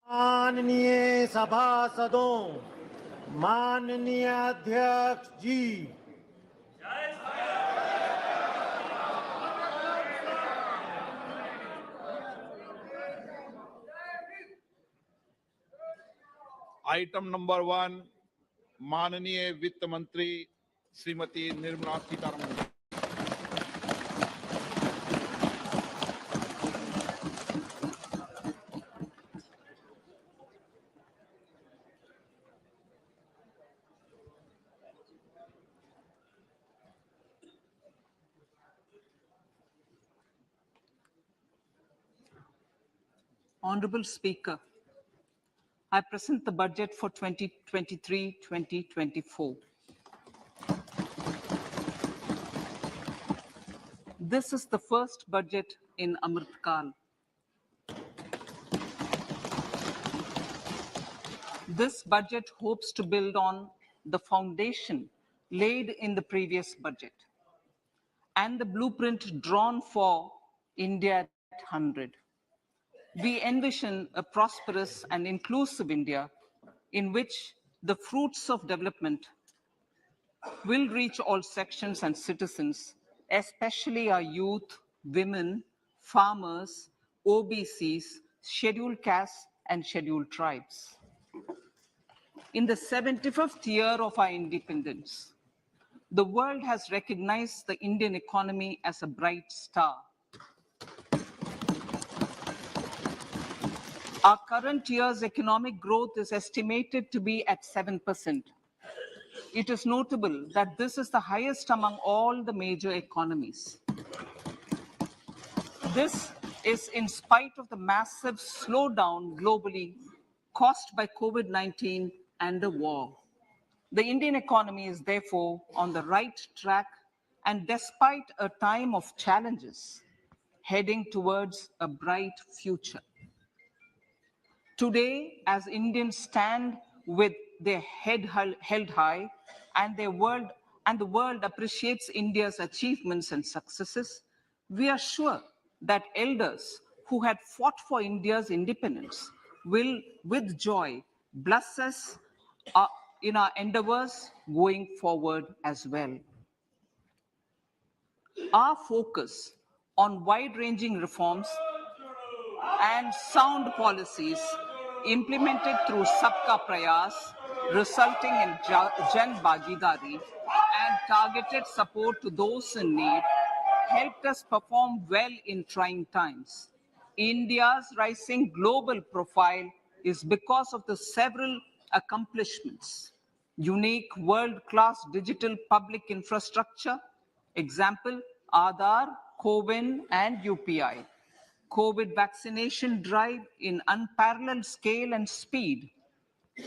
माननीय सभासदों, माननीय अध्यक्ष जी, आइटम नंबर 1, माननीय वित्त मंत्री Shrimati Nirmala Sitharaman. Honorable Speaker, I present the budget for 2023-2024. This is the first budget in Amrit Kal. This budget hopes to build on the foundation laid in the previous budget and the blueprint drawn for India at 100. We envision a prosperous and inclusive India in which the fruits of development will reach all sections and citizens, especially our youth, women, farmers, OBCs, scheduled castes, and scheduled tribes. In the 75th year of our independence, the world has recognized the Indian economy as a bright star. Our current year's economic growth is estimated to be at 7%. It is notable that this is the highest among all the major economies. This is in spite of the massive slowdown globally caused by COVID-19 and the war. The Indian economy is therefore on the right track and despite a time of challenges, heading towards a bright future. Today, as Indians stand with their head held high and the world appreciates India's achievements and successes, we are sure that elders who had fought for India's independence will, with joy, bless us in our endeavors going forward as well. Our focus on wide-ranging reforms and sound policies implemented through Sabka Prayas, resulting in Jan Bhagidari and targeted support to those in need, helped us perform well in trying times. India's rising global profile is because of the several accomplishments. Unique world-class digital public infrastructure, example, Aadhaar, CoWIN, and UPI. COVID vaccination drive in unparalleled scale and speed.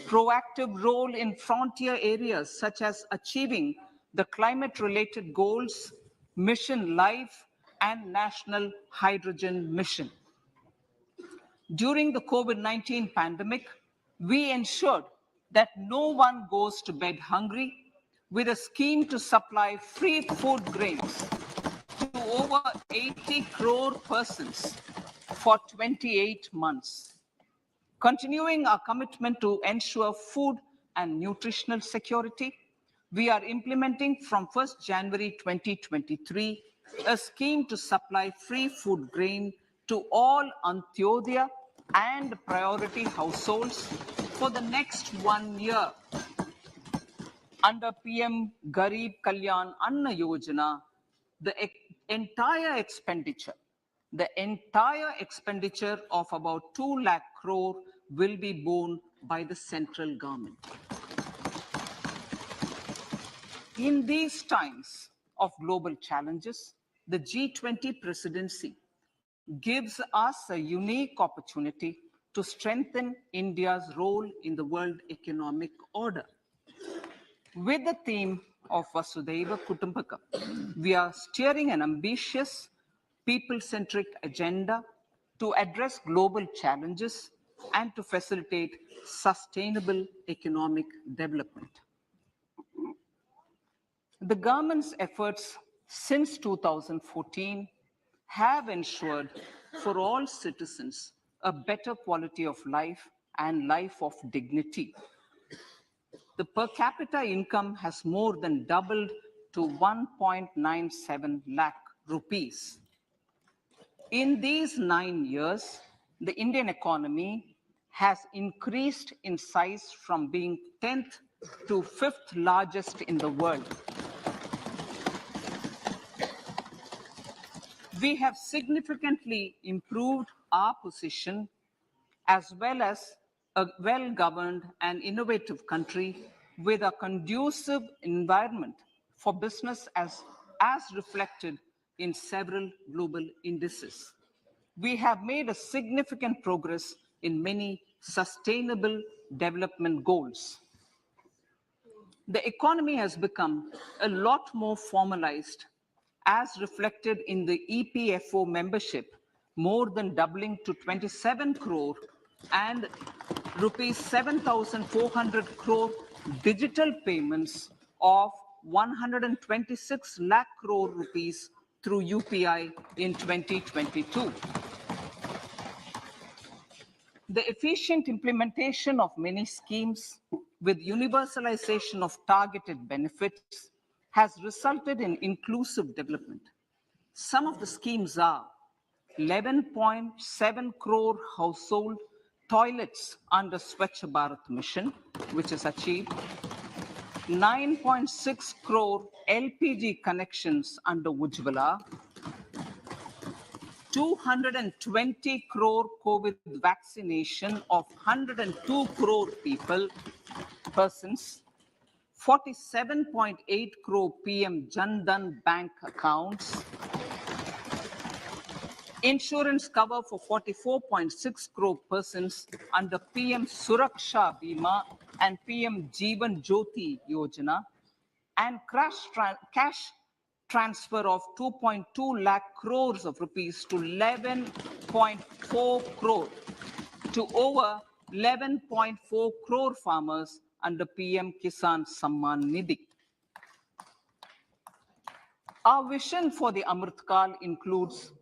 Proactive role in frontier areas such as achieving the climate-related goals, Mission Life, and National Hydrogen Mission. During the COVID-19 pandemic, we ensured that no one goes to bed hungry with a scheme to supply free food grains to over 80 crore persons for 28 months. Continuing our commitment to ensure food and nutritional security, we are implementing from 1st January 2023 a scheme to supply free food grain to all Antyodaya and priority households for the next 1 year. Under PM Garib Kalyan Anna Yojana, the entire expenditure of about 2 lakh crore will be borne by the central government. In these times of global challenges, the G20 presidency gives us a unique opportunity to strengthen India's role in the world economic order. With the theme of Vasudhaiva Kutumbakam, we are steering an ambitious, people-centric agenda to address global challenges and to facilitate sustainable economic development. The government's efforts since 2014 have ensured for all citizens a better quality of life and life of dignity. The per capita income has more than doubled to 1.97 lakh rupees. In these 9 years, the Indian economy has increased in size from being 10th to 5th largest in the world. We have significantly improved our position as well as a well-governed and innovative country with a conducive environment for business as reflected in several global indices. We have made a significant progress in many sustainable development goals. The economy has become a lot more formalized as reflected in the EPFO membership, more than doubling to 27 crore and rupees 7,400 crore digital payments of 126 lakh crore rupees through UPI in 2022. The efficient implementation of many schemes with universalization of targeted benefits has resulted in inclusive development. Some of the schemes are 11.7 crore household toilets under Swachh Bharat mission, which is achieved, 9.6 crore LPG connections under Ujjwala, 220 crore COVID vaccination of 102 crore persons, 47.8 crore PM Jan Dhan bank accounts, insurance cover for 44.6 crore persons under PM Suraksha Bima and PM Jeevan Jyoti Yojana, and cash transfer of 2.2 lakh crores of rupees to 11.4 crore to over 11.4 crore farmers under PM Kisan Samman Nidhi. Our vision for the Amrit Kal includes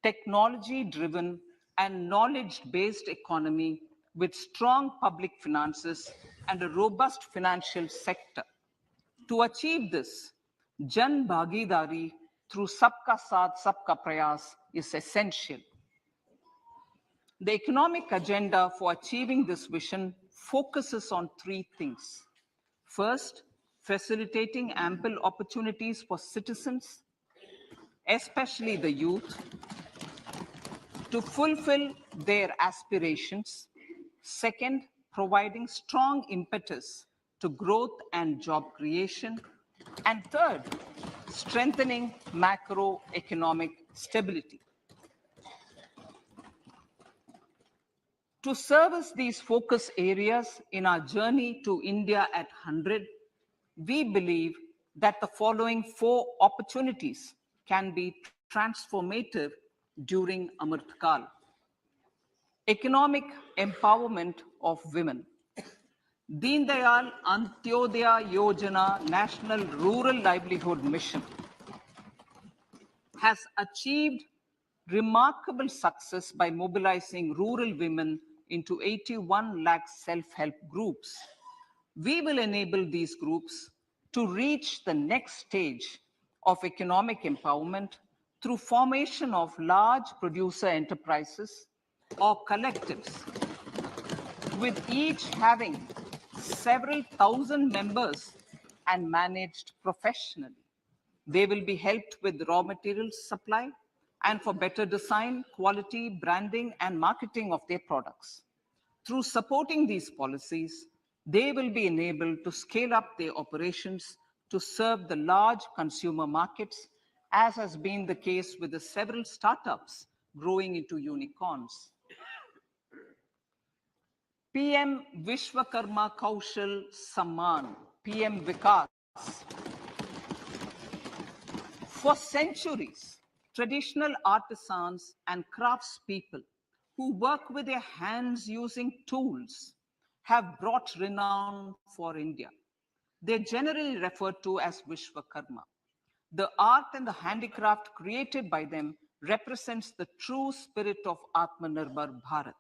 technology-driven and knowledge-based economy with strong public finances and a robust financial sector. To achieve this, Jan Bhagidari through Sabka Saath, Sabka Prayas is essential. The economic agenda for achieving this vision focuses on three things. First, facilitating ample opportunities for citizens, especially the youth, to fulfill their aspirations. Second, providing strong impetus to growth and job creation. And third, strengthening macroeconomic stability. To service these focus areas in our journey to India at 100, we believe that the following four opportunities can be transformative during Amrit Kal. Economic empowerment of women. Deen Dayal Antyodaya Yojana National Rural Livelihood Mission has achieved remarkable success by mobilizing rural women into 81 lakh self-help groups. We will enable these groups to reach the next stage of economic empowerment through formation of large producer enterprises or collectives, with each having several thousand members and managed professionally. They will be helped with raw materials supply and for better design, quality, branding, and marketing of their products. Through supporting these policies, they will be enabled to scale up their operations to serve the large consumer markets, as has been the case with the several startups growing into unicorns. PM Vishwakarma Kaushal Samman, PM Vikas. For centuries, traditional artisans and craftspeople who work with their hands using tools have brought renown for India. They're generally referred to as Vishwakarma. The art and the handicraft created by them represents the true spirit of Atmanirbhar Bharat.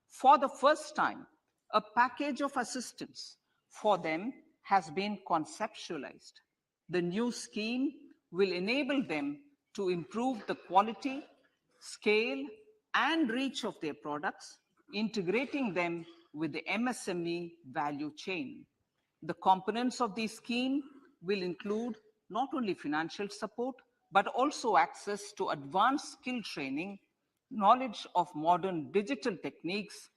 For the first time, A package of assistance for them has been conceptualized. The new scheme will enable them to improve the quality, scale, and reach of their products, integrating them with the MSME value chain. The components of the scheme will include not only financial support, but also access to advanced skill training, knowledge of modern digital techniques,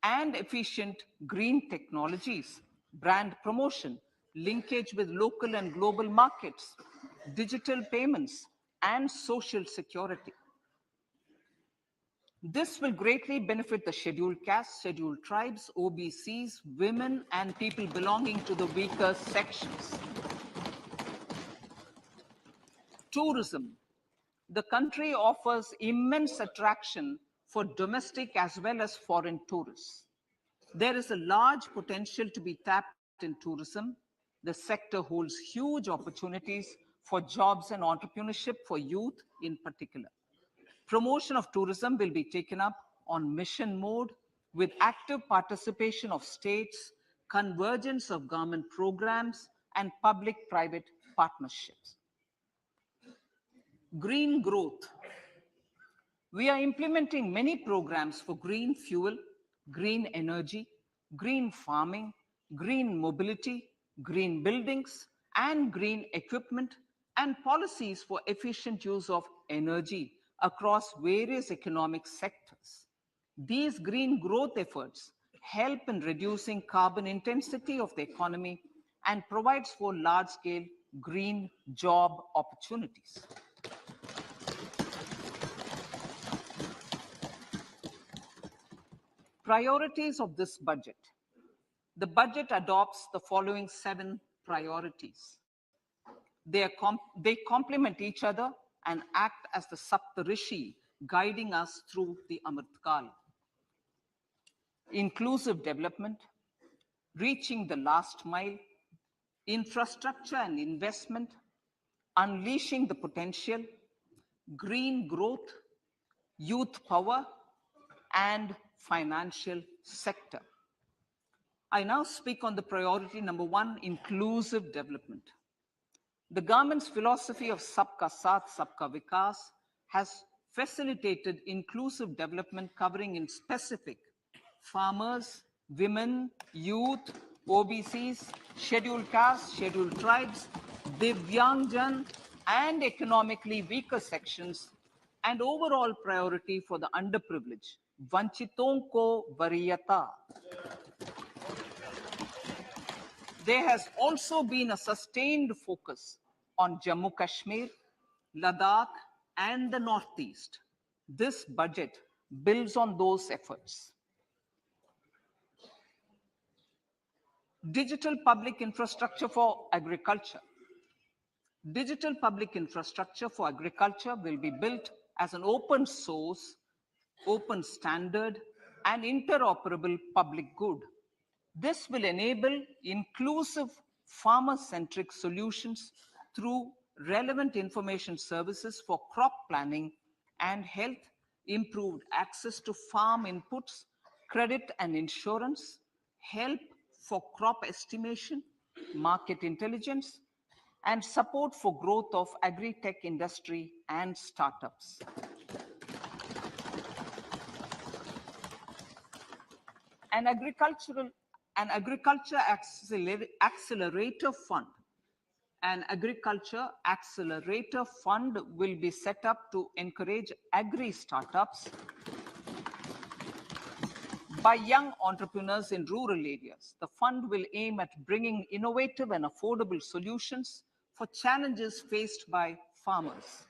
and efficient green technologies, brand promotion, linkage with local and global markets, digital payments, and social security. This will greatly benefit the scheduled castes, scheduled tribes, OBCs, women, and people belonging to the weaker sections. Tourism. The country offers immense attraction for domestic as well as foreign tourists. There is a large potential to be tapped in tourism. The sector holds huge opportunities for jobs and entrepreneurship for youth in particular. Promotion of tourism will be taken up on mission mode with active participation of states, convergence of government programs, and public-private partnerships. Green growth. We are implementing many programs for green fuel, green energy, green farming, green mobility, green buildings, and green equipment, and policies for efficient use of energy across various economic sectors. These green growth efforts help in reducing carbon intensity of the economy and provides for large-scale green job opportunities. Priorities of this budget. The budget adopts the following 7 priorities. They complement each other and act as the Saptarishi guiding us through the Amritkal. Inclusive development, reaching the last mile, infrastructure and investment, unleashing the potential, green growth, youth power, and financial sector. I now speak on the priority number 1, inclusive development. The government's philosophy of Sabka Saath, Sabka Vikas has facilitated inclusive development covering in specific farmers, women, youth, OBCs, scheduled castes, scheduled tribes, Divyangjan, and economically weaker sections, and overall priority for the underprivileged. Vanchiton ko variyata. There has also been a sustained focus on Jammu Kashmir, Ladakh, and the Northeast. This budget builds on those efforts. Digital public infrastructure for agriculture. Digital public infrastructure for agriculture will be built as an open source, open standard, and interoperable public good. This will enable inclusive farmer-centric solutions through relevant information services for crop planning and health, improved access to farm inputs, credit and insurance, help for crop estimation, market intelligence, and support for growth of agri-tech industry and startups. An agriculture accelerator fund. An agriculture accelerator fund will be set up to encourage agri startups by young entrepreneurs in rural areas. The fund will aim at bringing innovative and affordable solutions for challenges faced by farmers.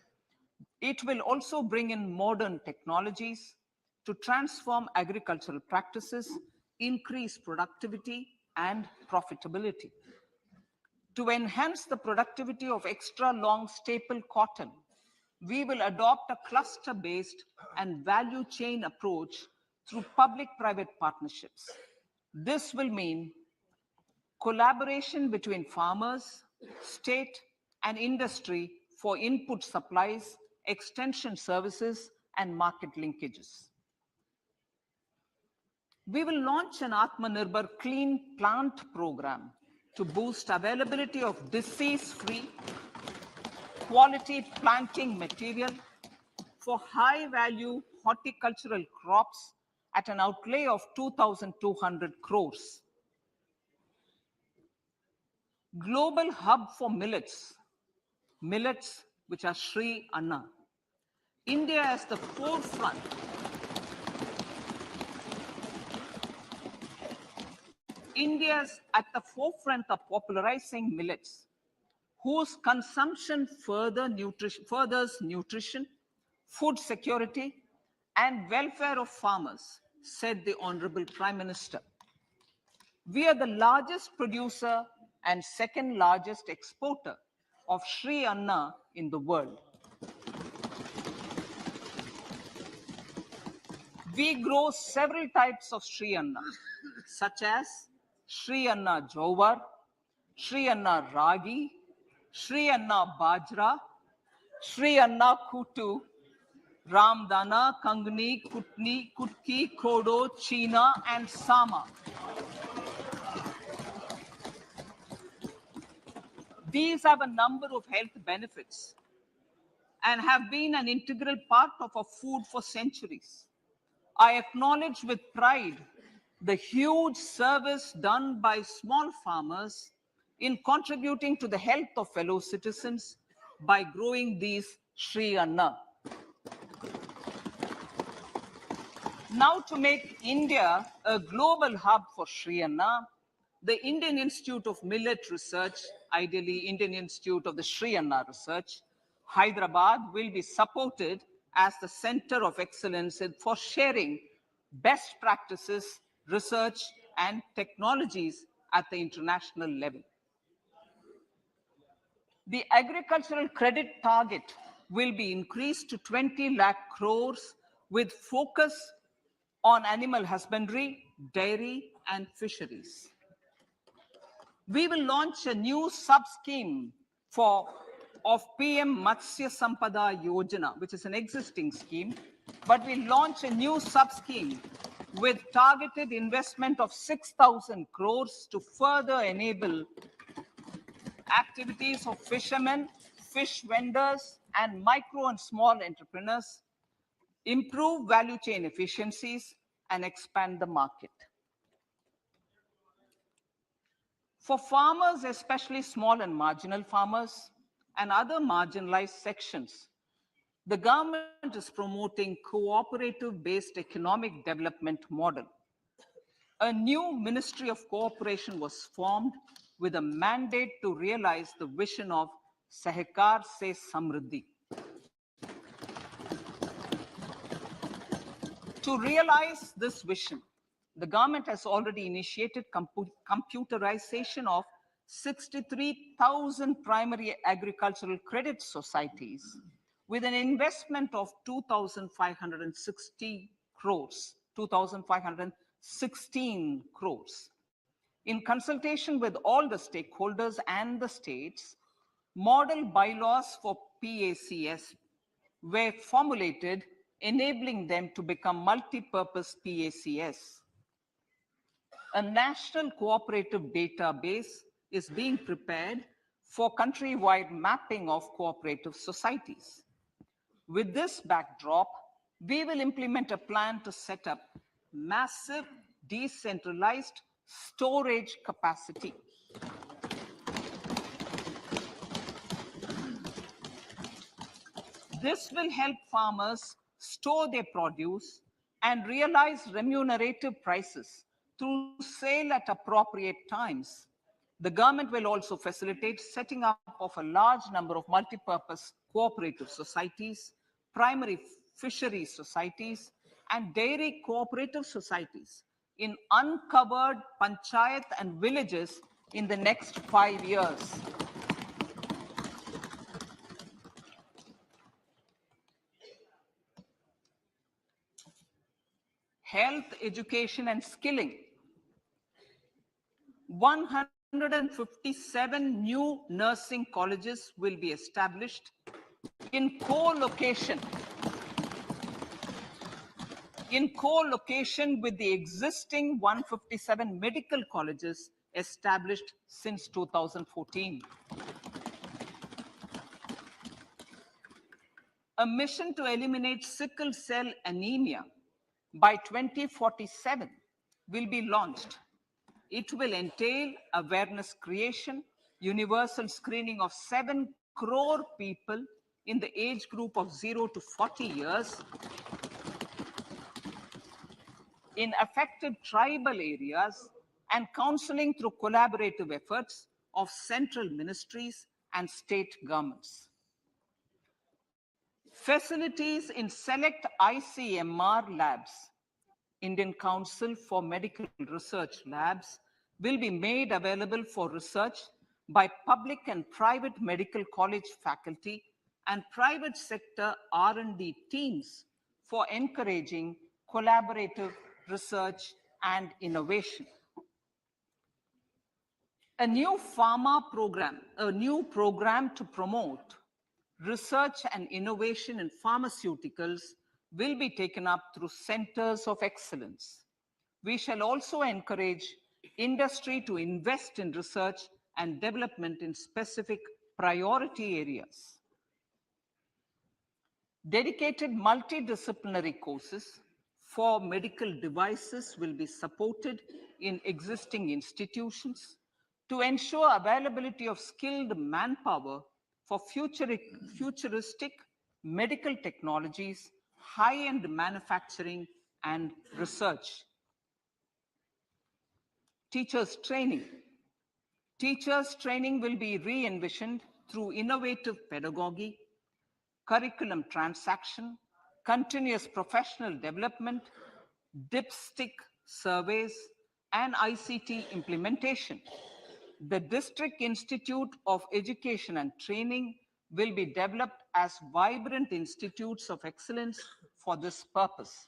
It will also bring in modern technologies to transform agricultural practices, increase productivity and profitability. To enhance the productivity of extra long staple cotton, we will adopt a cluster-based and value chain approach through public-private partnerships. This will mean collaboration between farmers, state, and industry for input supplies, extension services, and market linkages. We will launch an Atmanirbhar Clean Plant program to boost availability of disease-free, quality planting material for high-value horticultural crops at an outlay of 2,200 crores. Global hub for millets which are Sri Anna. India is the forefront India's at the forefront of popularizing millets, whose consumption furthers nutrition, food security, and welfare of farmers, said the Honorable Prime Minister. We are the largest producer and second largest exporter of Sri Anna in the world. We grow several types of Sri Anna, such as Sri Anna Jowar, Sri Anna Ragi, Sri Anna Bajra, Sri Anna Kutu, Ramdana, Kangni, Kutni, Kutki, Kodo, China, and Sama. These have a number of health benefits and have been an integral part of our food for centuries. I acknowledge with pride the huge service done by small farmers in contributing to the health of fellow citizens by growing these Sri Anna. Now, to make India a global hub for Sri Anna, the Indian Institute of Millet Research, ideally Indian Institute of the Sri Anna Research, Hyderabad, will be supported as the center of excellence for sharing best practices, research, and technologies at the international level. The agricultural credit target will be increased to 20 lakh crores with focus on animal husbandry, dairy, and fisheries. We will launch a new sub-scheme of PM Matsya Sampada Yojana, which is an existing scheme, but we launch a new sub-scheme with targeted investment of 6,000 crores to further enable activities of fishermen, fish vendors, and micro and small entrepreneurs, improve value chain efficiencies, and expand the market. For farmers, especially small and marginal farmers and other marginalized sections, the government is promoting cooperative-based economic development model. A new Ministry of Cooperation was formed with a mandate to realize the vision of Sahkar Se Samriddhi. To realize this vision, the government has already initiated computerization of 63,000 primary agricultural credit societies with an investment of 2,560 crores, 2,516 crores. In consultation with all the stakeholders and the states, model bylaws for PACS were formulated, enabling them to become multi-purpose PACS. A national cooperative database is being prepared for countrywide mapping of cooperative societies. With this backdrop, we will implement a plan to set up massive decentralized storage capacity. This will help farmers store their produce and realize remunerative prices through sale at appropriate times. The government will also facilitate setting up of a large number of multi-purpose cooperative societies, primary fishery societies, and dairy cooperative societies in uncovered panchayat and villages in the next 5 years. Health, education, and skilling. 157 new nursing colleges will be established in co-location in co-location with the existing 157 medical colleges established since 2014. A mission to eliminate sickle cell anemia by 2047 will be launched. It will entail awareness creation, universal screening of 7 crore people in the age group of 0 to 40 years in affected tribal areas, and counseling through collaborative efforts of central ministries and state governments. Facilities in select ICMR labs, Indian Council for Medical Research Labs, will be made available for research by public and private medical college faculty and private sector R&D teams for encouraging collaborative research and innovation. A new program to promote research and innovation in pharmaceuticals will be taken up through centers of excellence. We shall also encourage industry to invest in research and development in specific priority areas. Dedicated multidisciplinary courses for medical devices will be supported in existing institutions to ensure availability of skilled manpower for futuristic medical technologies, high-end manufacturing, and research. Teachers training. Teachers training will be re-envisioned through innovative pedagogy, curriculum transaction, continuous professional development, dipstick surveys, and ICT implementation. The District Institute of Education and Training will be developed as vibrant institutes of excellence for this purpose.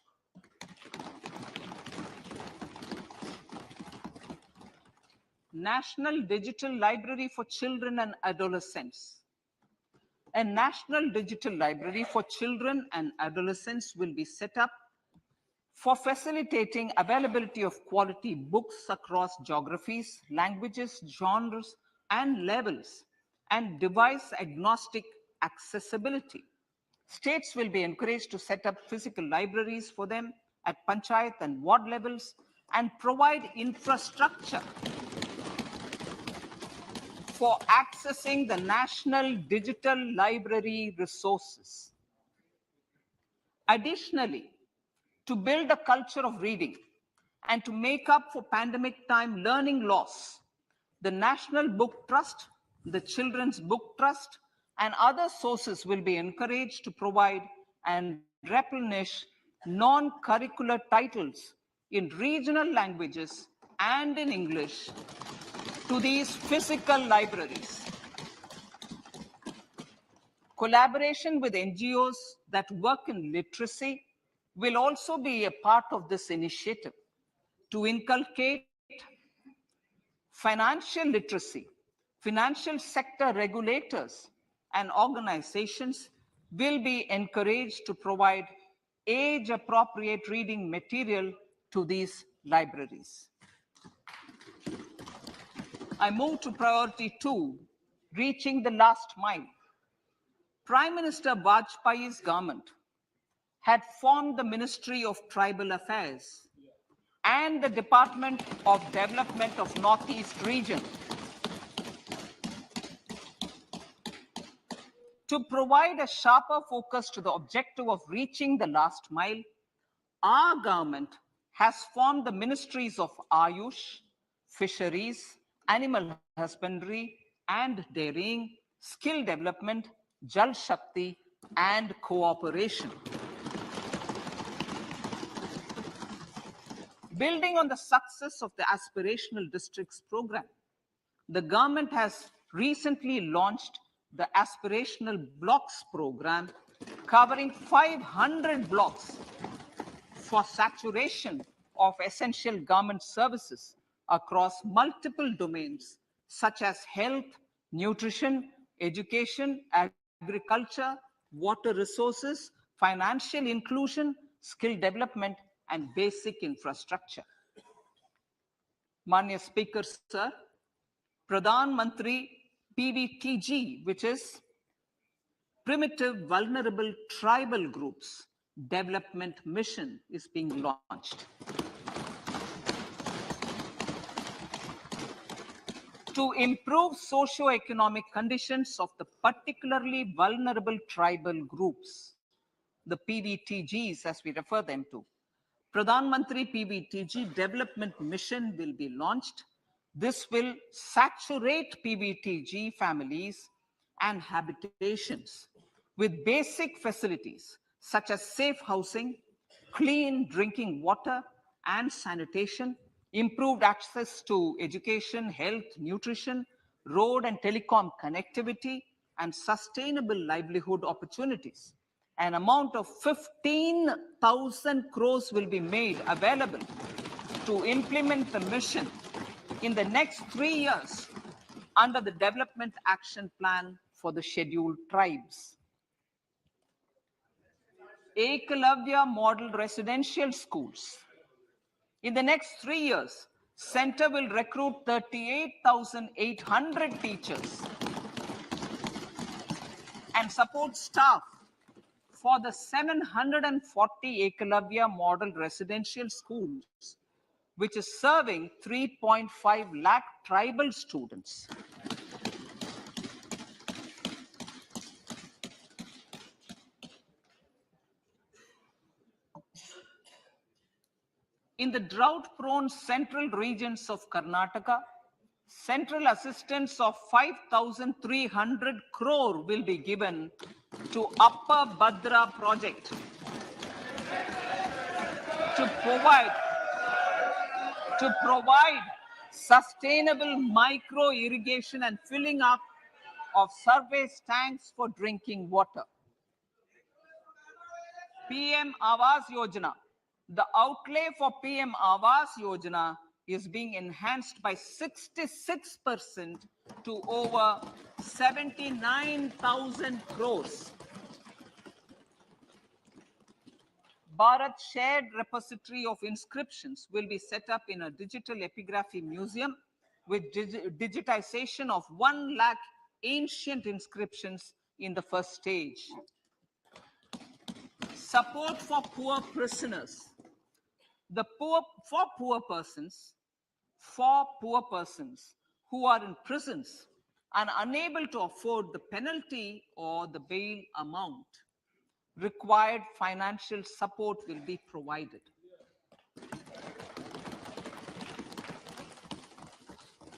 National Digital Library for Children and Adolescents. A National Digital Library for Children and Adolescents will be set up for facilitating availability of quality books across geographies, languages, genres, and levels, and device-agnostic accessibility. States will be encouraged to set up physical libraries for them at panchayat and ward levels and provide infrastructure for accessing the National Digital Library resources. Additionally, to build a culture of reading and to make up for pandemic time learning loss, the National Book Trust, the Children's Book Trust, and other sources will be encouraged to provide and replenish non-curricular titles in regional languages and in English to these physical libraries. Collaboration with NGOs that work in literacy will also be a part of this initiative to inculcate financial literacy. Financial sector regulators and organizations will be encouraged to provide age-appropriate reading material to these libraries. I move to priority 2, reaching the last mile. Prime Minister Vajpayee's government had formed the Ministry of Tribal Affairs and the Department of Development of Northeast Region to provide a sharper focus to the objective of reaching the last mile. Our government has formed the ministries of Ayush, Fisheries, Animal Husbandry and Dairying, Skill Development, Jal Shakti, and Cooperation. Building on the success of the Aspirational Districts program, the government has recently launched the Aspirational Blocks program, covering 500 blocks for saturation of essential government services across multiple domains such as health, nutrition, education, agriculture, water resources, financial inclusion, skill development, and basic infrastructure. Manya Speaker, sir, Pradhan Mantri PVTG, which is Primitive Vulnerable Tribal Groups Development Mission, is being launched. To improve socio-economic conditions of the particularly vulnerable tribal groups, the PVTGs as we refer them to. Pradhan Mantri PVTG Development Mission will be launched. This will saturate PVTG families and habitations with basic facilities such as safe housing, clean drinking water and sanitation, improved access to education, health, nutrition, road and telecom connectivity, and sustainable livelihood opportunities. An amount of 15,000 crores will be made available to implement the mission in the next 3 years under the Development Action Plan for the Scheduled Tribes. Ekalavya Model Residential Schools. In the next 3 years, Center will recruit 38,800 teachers and support staff for the 740 Ekalavya Model Residential Schools, which is serving 3.5 lakh tribal students. In the drought-prone central regions of Karnataka, central assistance of 5,300 crore will be given to Upper Bhadra project to provide sustainable micro irrigation and filling up of surface tanks for drinking water. PM Awas Yojana. The outlay for PM Awas Yojana is being enhanced by 66% to over 79,000 crores. Bharat Shared Repository of Inscriptions will be set up in a digital epigraphy museum with digitization of 1 lakh ancient inscriptions in the first stage. Support for poor prisoners. For poor persons who are in prisons and unable to afford the penalty or the bail amount, required financial support will be provided.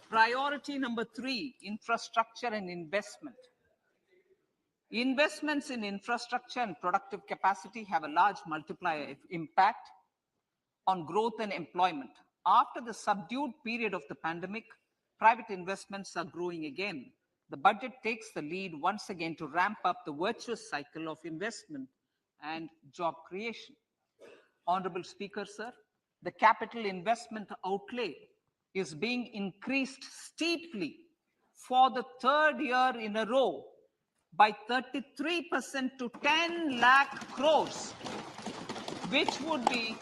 Priority number 3, infrastructure and investment. Investments in infrastructure and productive capacity have a large multiplier impact on growth and employment. After the subdued period of the pandemic, private investments are growing again. The budget takes the lead once again to ramp up the virtuous cycle of investment and job creation. Honorable Speaker, sir, the capital investment outlay is being increased steeply for the 3rd year in a row by 33% to 10 lakh crores, which would be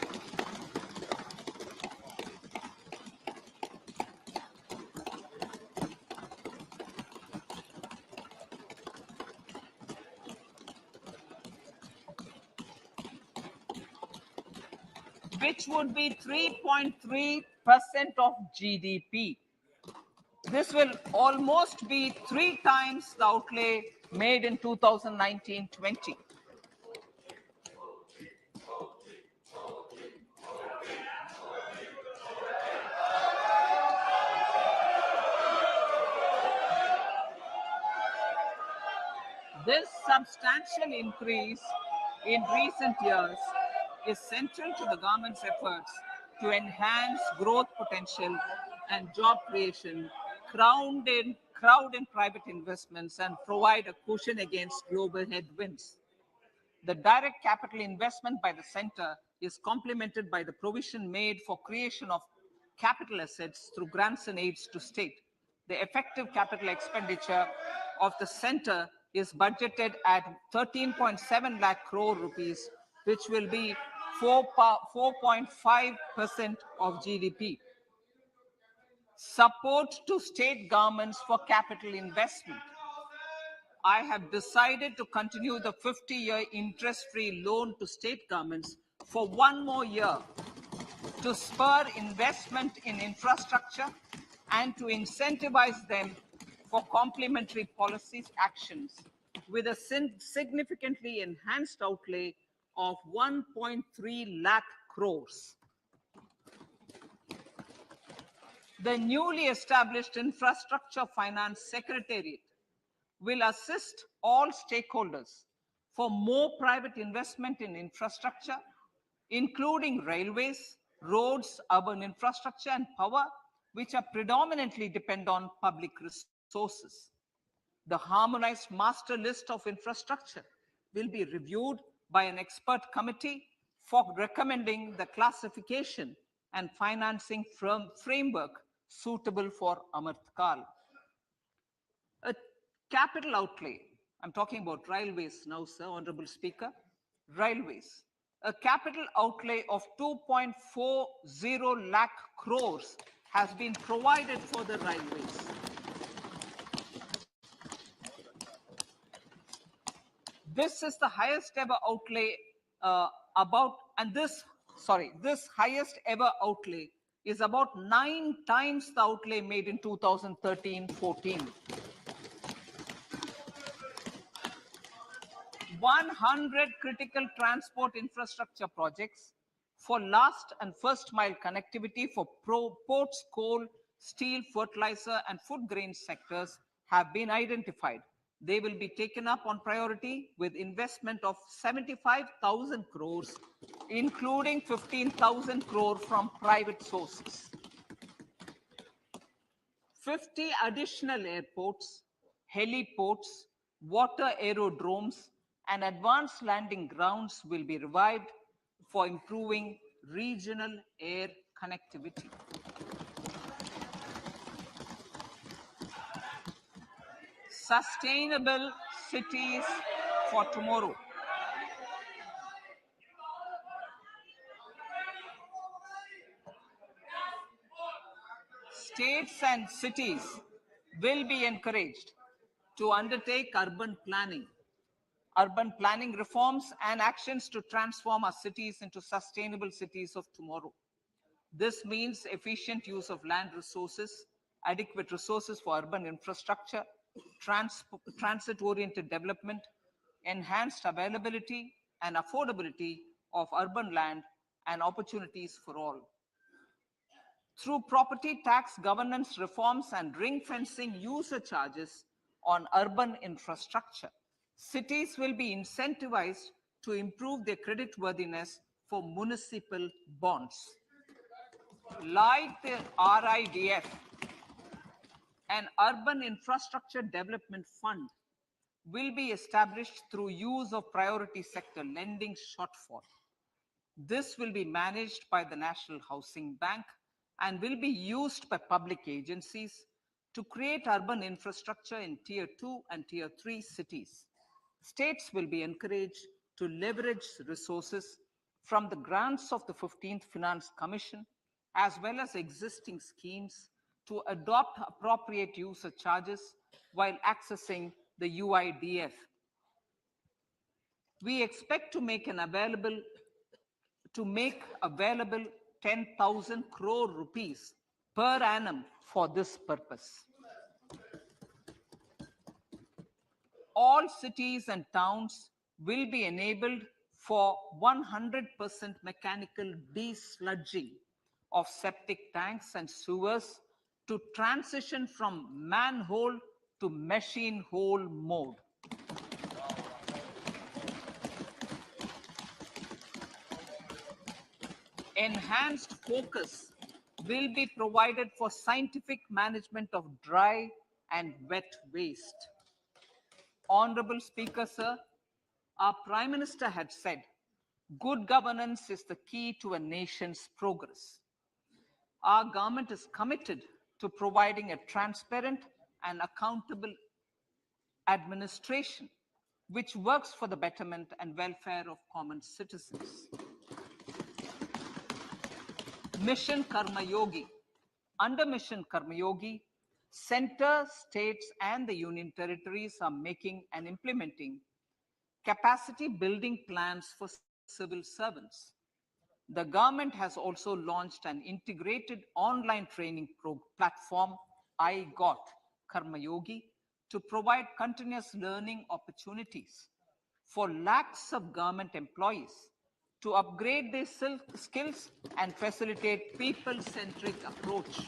which would be 3.3% of GDP. This will almost be 3 times the outlay made in 2019-20. This substantial increase in recent years is central to the government's efforts to enhance growth potential and job creation, crowd in private investments, and provide a cushion against global headwinds. The direct capital investment by the center is complemented by the provision made for creation of capital assets through grants and aids to state. The effective capital expenditure of the center is budgeted at 13.7 lakh crore rupees, which will be 4.5% of GDP. Support to state governments for capital investment. I have decided to continue the 50-year interest-free loan to state governments for one more year to spur investment in infrastructure and to incentivize them for complementary policies actions with a significantly enhanced outlay of 1.3 lakh crores. The newly established Infrastructure Finance Secretariat will assist all stakeholders for more private investment in infrastructure, including railways, roads, urban infrastructure, and power, which are predominantly depend on public resources. The harmonized master list of infrastructure will be reviewed by an expert committee for recommending the classification and financing framework suitable for Amartkal. A capital outlay, I'm talking about railways now, sir, Honorable Speaker, railways. A capital outlay of 2.40 lakh crores has been provided for the railways. This is the highest ever outlay this highest ever outlay is about 9 times the outlay made in 2013-14. 100 critical transport infrastructure projects for last and first mile connectivity for ports, coal, steel, fertilizer, and food grain sectors have been identified. They will be taken up on priority with investment of 75,000 crores, including 15,000 crore from private sources. 50 additional airports, heliports, water aerodromes, and advanced landing grounds will be revived for improving regional air connectivity. Sustainable cities for tomorrow. States and cities will be encouraged to undertake urban planning reforms and actions to transform our cities into sustainable cities of tomorrow. This means efficient use of land resources, adequate resources for urban infrastructure, transit-oriented development, enhanced availability and affordability of urban land and opportunities for all. Through property tax governance reforms and ring-fencing user charges on urban infrastructure, cities will be incentivized to improve their creditworthiness for municipal bonds. Like the RIDF, an Urban Infrastructure Development Fund will be established through use of priority sector lending shortfall. This will be managed by the National Housing Bank and will be used by public agencies to create urban infrastructure in Tier 2 and Tier 3 cities. States will be encouraged to leverage resources from the grants of the 15th Finance Commission, as well as existing schemes, to adopt appropriate user charges while accessing the UIDF. We expect to make available 10,000 crore rupees per annum for this purpose. All cities and towns will be enabled for 100% mechanical desludging of septic tanks and sewers to transition from manhole to machine hole mode. Enhanced focus will be provided for scientific management of dry and wet waste. Honorable Speaker, sir, our Prime Minister had said, good governance is the key to a nation's progress. Our government is committed to providing a transparent and accountable administration which works for the betterment and welfare of common citizens. Mission Karma Yogi. Under Mission Karma Yogi, center, states, and the union territories are making and implementing capacity building plans for civil servants. The government has also launched an integrated online training platform, I Got Karma Yogi, to provide continuous learning opportunities for lakhs of government employees to upgrade their skills and facilitate people-centric approach.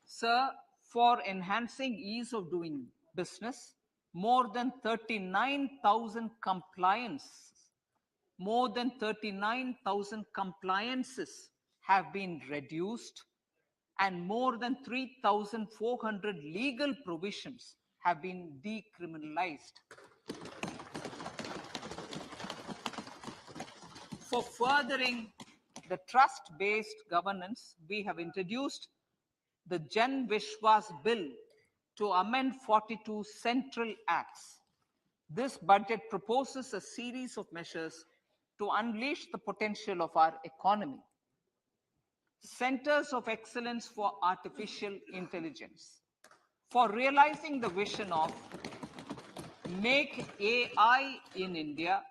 Sir, for enhancing ease of doing business, more than 39,000 compliances have been reduced and more than 3,400 legal provisions have been decriminalized. For furthering the trust-based governance, we have introduced the Jan Vishwas Bill to amend 42 central acts. This budget proposes a series of measures to unleash the potential of our economy. Centers of Excellence for Artificial Intelligence. For realizing the vision of Make AI in India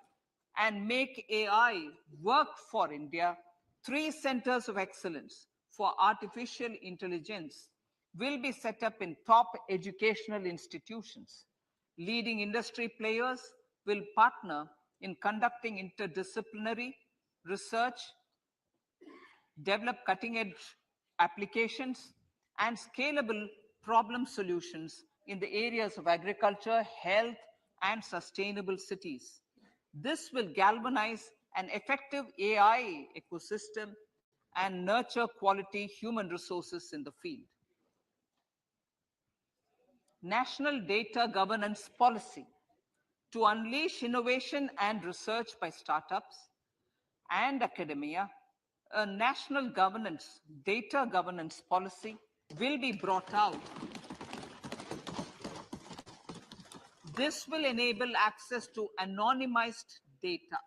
and Make AI Work for India, 3 centers of excellence for artificial intelligence will be set up in top educational institutions. Leading industry players will partner in conducting interdisciplinary research, develop cutting-edge applications, and scalable problem solutions in the areas of agriculture, health, and sustainable cities. This will galvanize an effective AI ecosystem and nurture quality human resources in the field. National Data Governance Policy to unleash innovation and research by startups and academia. A national data governance policy will be brought out. This will enable access to anonymized data.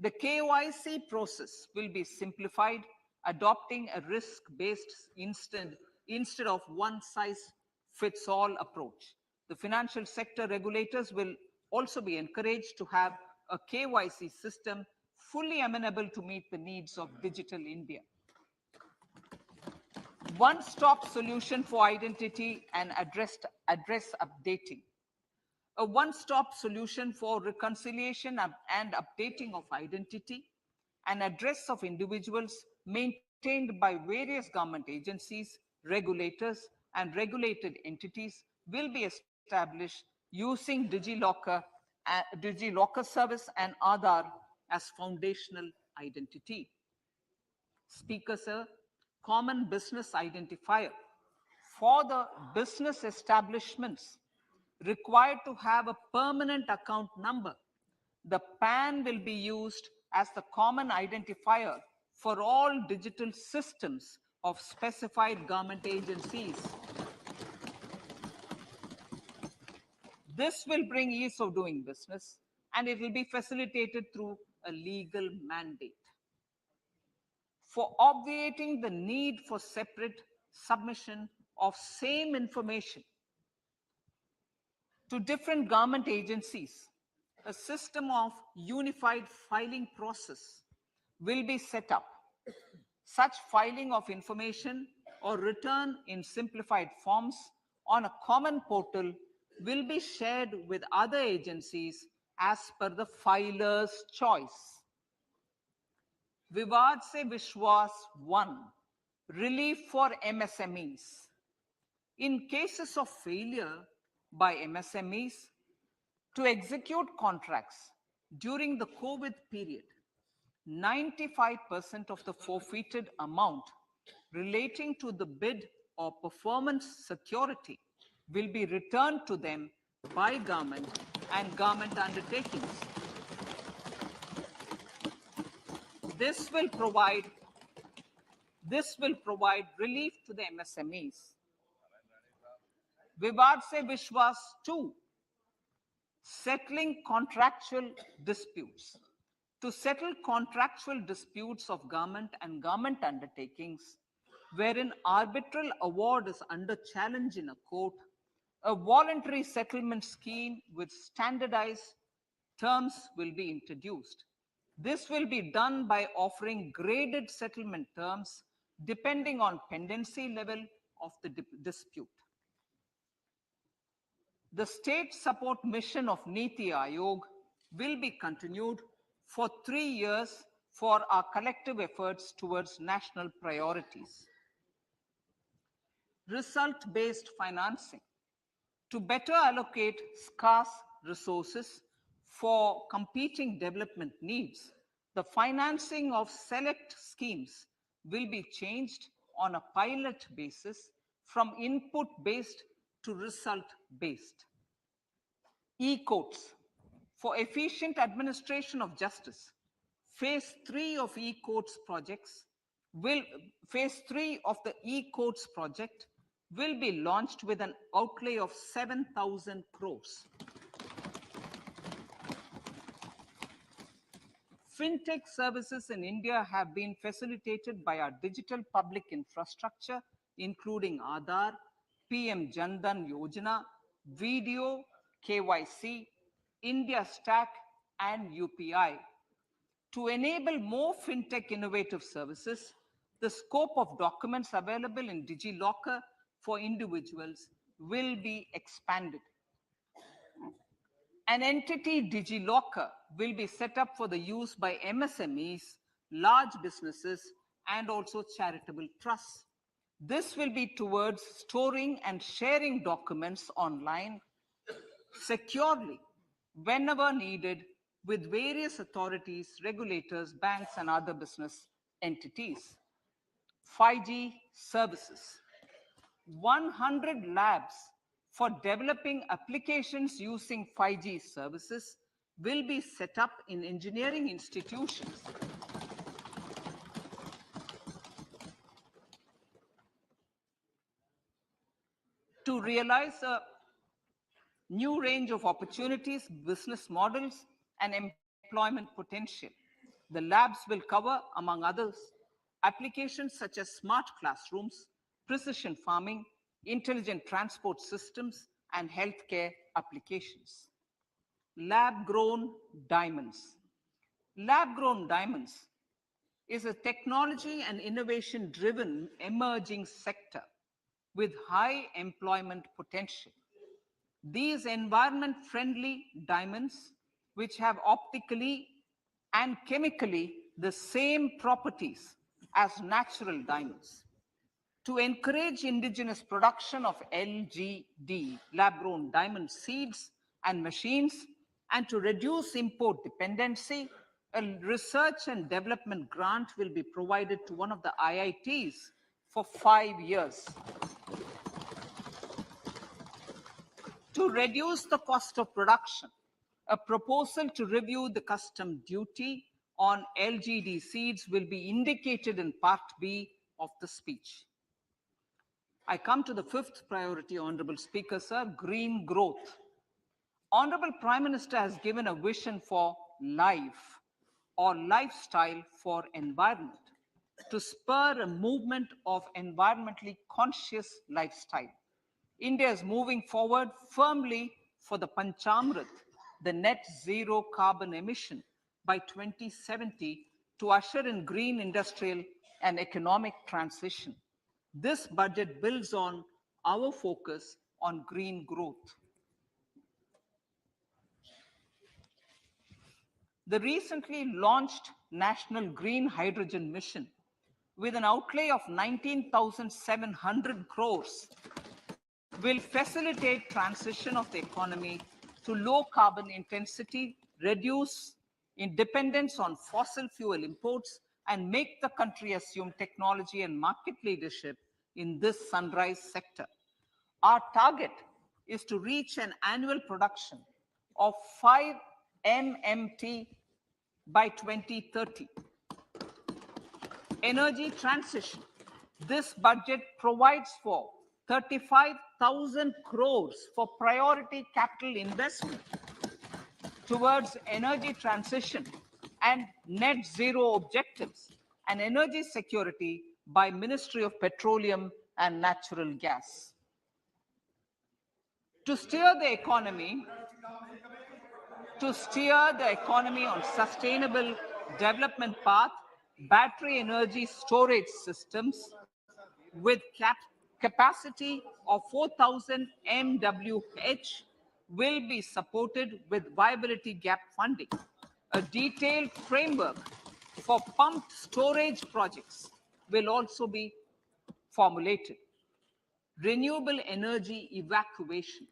The KYC process will be simplified, adopting a risk-based instead of one-size-fits-all approach. The financial sector regulators will also be encouraged to have a KYC system fully amenable to meet the needs of digital India. One-stop solution for identity and address updating. A one-stop solution for reconciliation and updating of identity and address of individuals maintained by various government agencies, regulators, and regulated entities will be established using DigiLocker service and Aadhaar as foundational identity. Speaker, sir, common business identifier. For the business establishments required to have a permanent account number, the PAN will be used as the common identifier for all digital systems of specified government agencies. This will bring ease of doing business, and it will be facilitated through a legal mandate. For obviating the need for separate submission of same information to different government agencies, a system of unified filing process will be set up. Such filing of information or return in simplified forms on a common portal will be shared with other agencies as per the filer's choice. Vivad Se Vishwas 1, relief for MSMEs. In cases of failure by MSMEs to execute contracts during the COVID period, 95% of the forfeited amount relating to the bid or performance security will be returned to them by government and government undertakings. This will provide relief to the MSMEs. Vivad Se Vishwas 2, settling contractual disputes. to settle contractual disputes of government and government undertakings, wherein arbitral award is under challenge in a court, a voluntary settlement scheme with standardized terms will be introduced. This will be done by offering graded settlement terms depending on pendency level of the dispute. The state support mission of Niti Aayog will be continued for 3 years for our collective efforts towards national priorities. Result-based financing. To better allocate scarce resources for competing development needs, the financing of select schemes will be changed on a pilot basis from input-based to result-based. E-courts. For efficient administration of justice, phase 3 of e-courts projects phase 3 of the e-courts project will be launched with an outlay of 7,000 crores. Fintech services in India have been facilitated by our digital public infrastructure, including Aadhaar, PM Jan Dhan Yojana, Video, KYC, India Stack, and UPI. To enable more fintech innovative services, the scope of documents available in DigiLocker for individuals will be expanded. An entity DigiLocker will be set up for the use by MSMEs, large businesses, and also charitable trusts. This will be towards storing and sharing documents online securely whenever needed with various authorities, regulators, banks, and other business entities. 5G services. 100 labs for developing applications using 5G services will be set up in engineering institutions. To realize a new range of opportunities, business models, and employment potential. The labs will cover, among others, applications such as smart classrooms, precision farming, intelligent transport systems, and healthcare applications. Lab-grown diamonds. Lab-grown diamonds is a technology and innovation-driven emerging sector with high employment potential. These environment-friendly diamonds, which have optically and chemically the same properties as natural diamonds. To encourage indigenous production of LGD, lab-grown diamond seeds and machines, and to reduce import dependency, a research and development grant will be provided to one of the IITs for 5 years. To reduce the cost of production, a proposal to review the custom duty on LGD seeds will be indicated in Part B of the speech. I come to the fifth priority, Honorable Speaker, sir, green growth. Honorable Prime Minister has given a vision for life or lifestyle for environment to spur a movement of environmentally conscious lifestyle. India is moving forward firmly for the Panchamrit, the net zero carbon emission by 2070 to usher in green industrial and economic transition. This budget builds on our focus on green growth. The recently launched National Green Hydrogen Mission, with an outlay of 19,700 crores, will facilitate transition of the economy to low carbon intensity, reduce dependence on fossil fuel imports, and make the country assume technology and market leadership in this sunrise sector. Our target is to reach an annual production of 5 MMT by 2030. Energy transition. This budget provides for 35,000 crores for priority capital investment towards energy transition and net zero objectives and energy security by Ministry of Petroleum and Natural Gas. To steer the economy on sustainable development path, battery energy storage systems with capacity of 4,000 MWH will be supported with viability gap funding. A detailed framework for pumped storage projects will also be formulated. Renewable energy evacuation.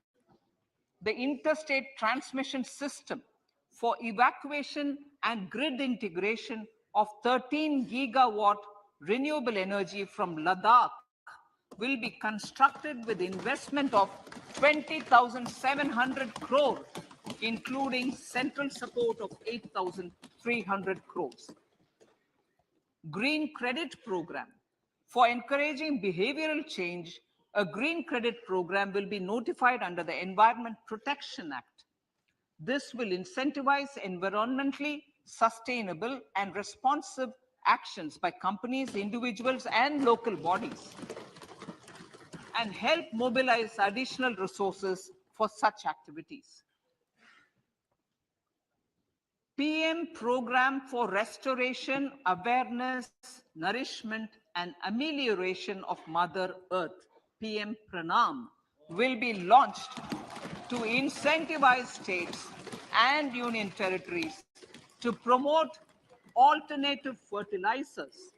The interstate transmission system for evacuation and grid integration of 13 gigawatt renewable energy from Ladakh will be constructed with investment of 20,700 crore, including central support of 8,300 crores. Green Credit Program. For encouraging behavioral change, a green credit program will be notified under the Environment Protection Act. This will incentivize environmentally sustainable and responsive actions by companies, individuals, and local bodies, and help mobilize additional resources for such activities. PM Program for Restoration, Awareness, Nourishment, and Amelioration of Mother Earth, PM Pranam, will be launched to incentivize states and union territories to promote alternative fertilizers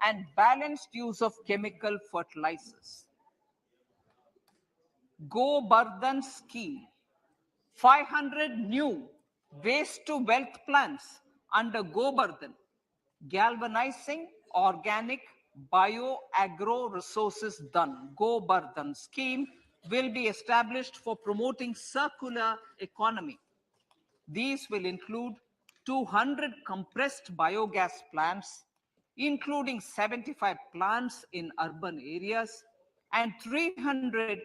and balanced use of chemical fertilizers. Go Bardhan Scheme. 500 new waste to wealth plants under Gobardhan, galvanizing organic bio-agro resources done. Gobardhan scheme will be established for promoting circular economy. These will include 200 compressed biogas plants, including 75 plants in urban areas and 300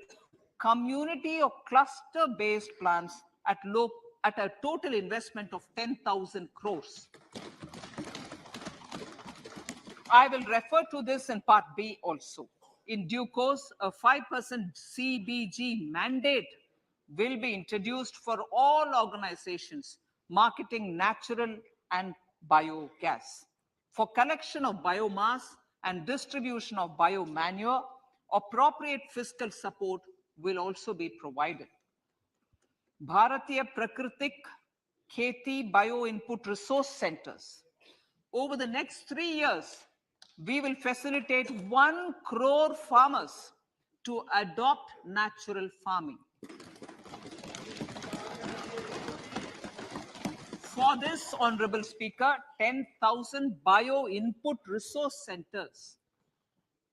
community or cluster-based plants at a total investment of 10,000 crores. I will refer to this in Part B also. In due course, a 5% CBG mandate will be introduced for all organizations marketing natural and biogas. For collection of biomass and distribution of biomanure, appropriate fiscal support will also be provided. Bharatiya Prakritik Kheti Bio Input Resource Centers. Over the next 3 years, we will facilitate 1 crore farmers to adopt natural farming. For this, Honorable Speaker, 10,000 bio input resource centers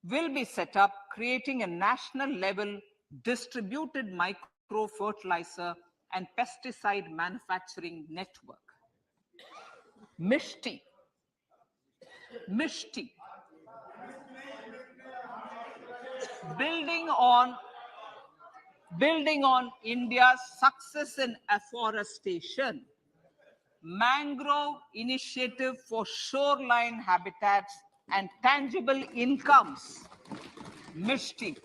will be set up, creating a national level distributed micro fertilizer and pesticide manufacturing network. Mishti. Building on India's success in afforestation, mangrove initiative for shoreline habitats and tangible incomes, Mishti,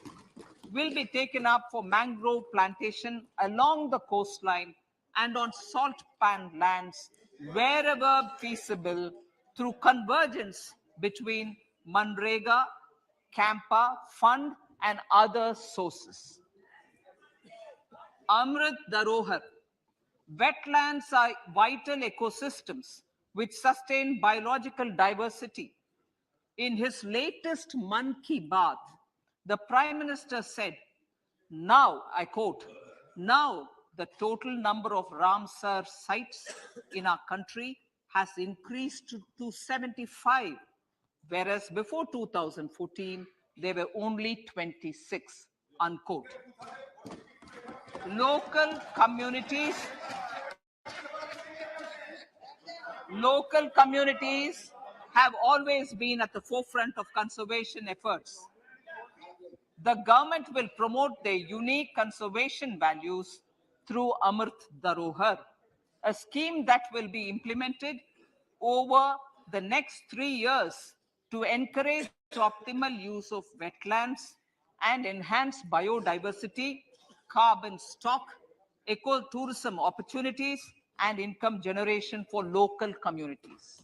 will be taken up for mangrove plantation along the coastline and on salt pan lands wherever feasible through convergence between Manrega, Campa Fund and other sources. Amrit Dharohar. Wetlands are vital ecosystems which sustain biological diversity. In his latest Mann Ki Baat, the Prime Minister said, now, I quote, now the total number of Ramsar sites in our country has increased to 75, whereas before 2014, there were only 26, unquote. Local communities have always been at the forefront of conservation efforts. The government will promote their unique conservation values through Amrit Dharohar, a scheme that will be implemented over the next 3 years to encourage optimal use of wetlands and enhance biodiversity, carbon stock, ecotourism opportunities, and income generation for local communities.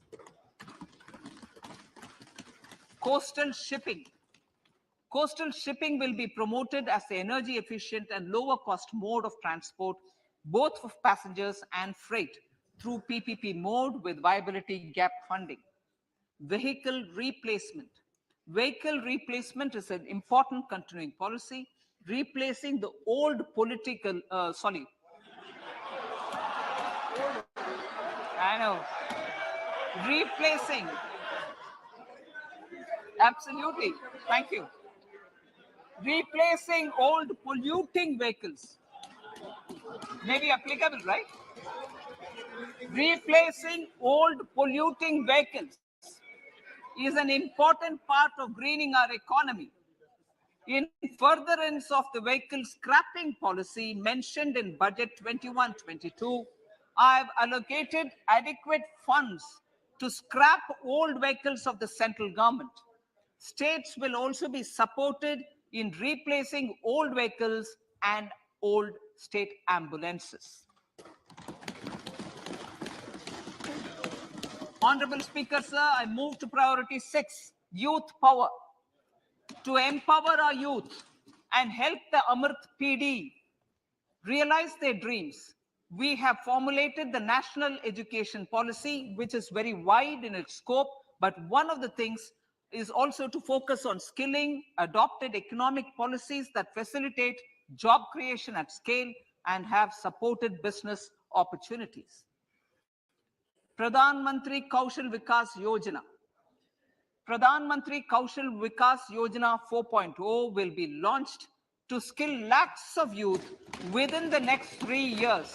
Coastal shipping. Coastal shipping will be promoted as the energy efficient and lower cost mode of transport, both for passengers and freight, through PPP mode with viability gap funding. Vehicle replacement. Vehicle replacement is an important continuing policy, replacing the old I know, replacing, absolutely, thank you. Replacing old polluting vehicles. Maybe applicable, right? Replacing old polluting vehicles is an important part of greening our economy. In furtherance of the vehicle scrapping policy mentioned in Budget 21-22, I have allocated adequate funds to scrap old vehicles of the central government. States will also be supported in replacing old vehicles and old state ambulances. Honorable Speaker, sir, I move to priority 6, youth power. To empower our youth and help the Amrit PD realize their dreams, we have formulated the National Education Policy, which is very wide in its scope, but one of the things is also to focus on skilling, adopted economic policies that facilitate job creation at scale and have supported business opportunities. Pradhan Mantri Kaushal Vikas Yojana. Pradhan Mantri Kaushal Vikas Yojana 4.0 will be launched to skill lakhs of youth within the next 3 years.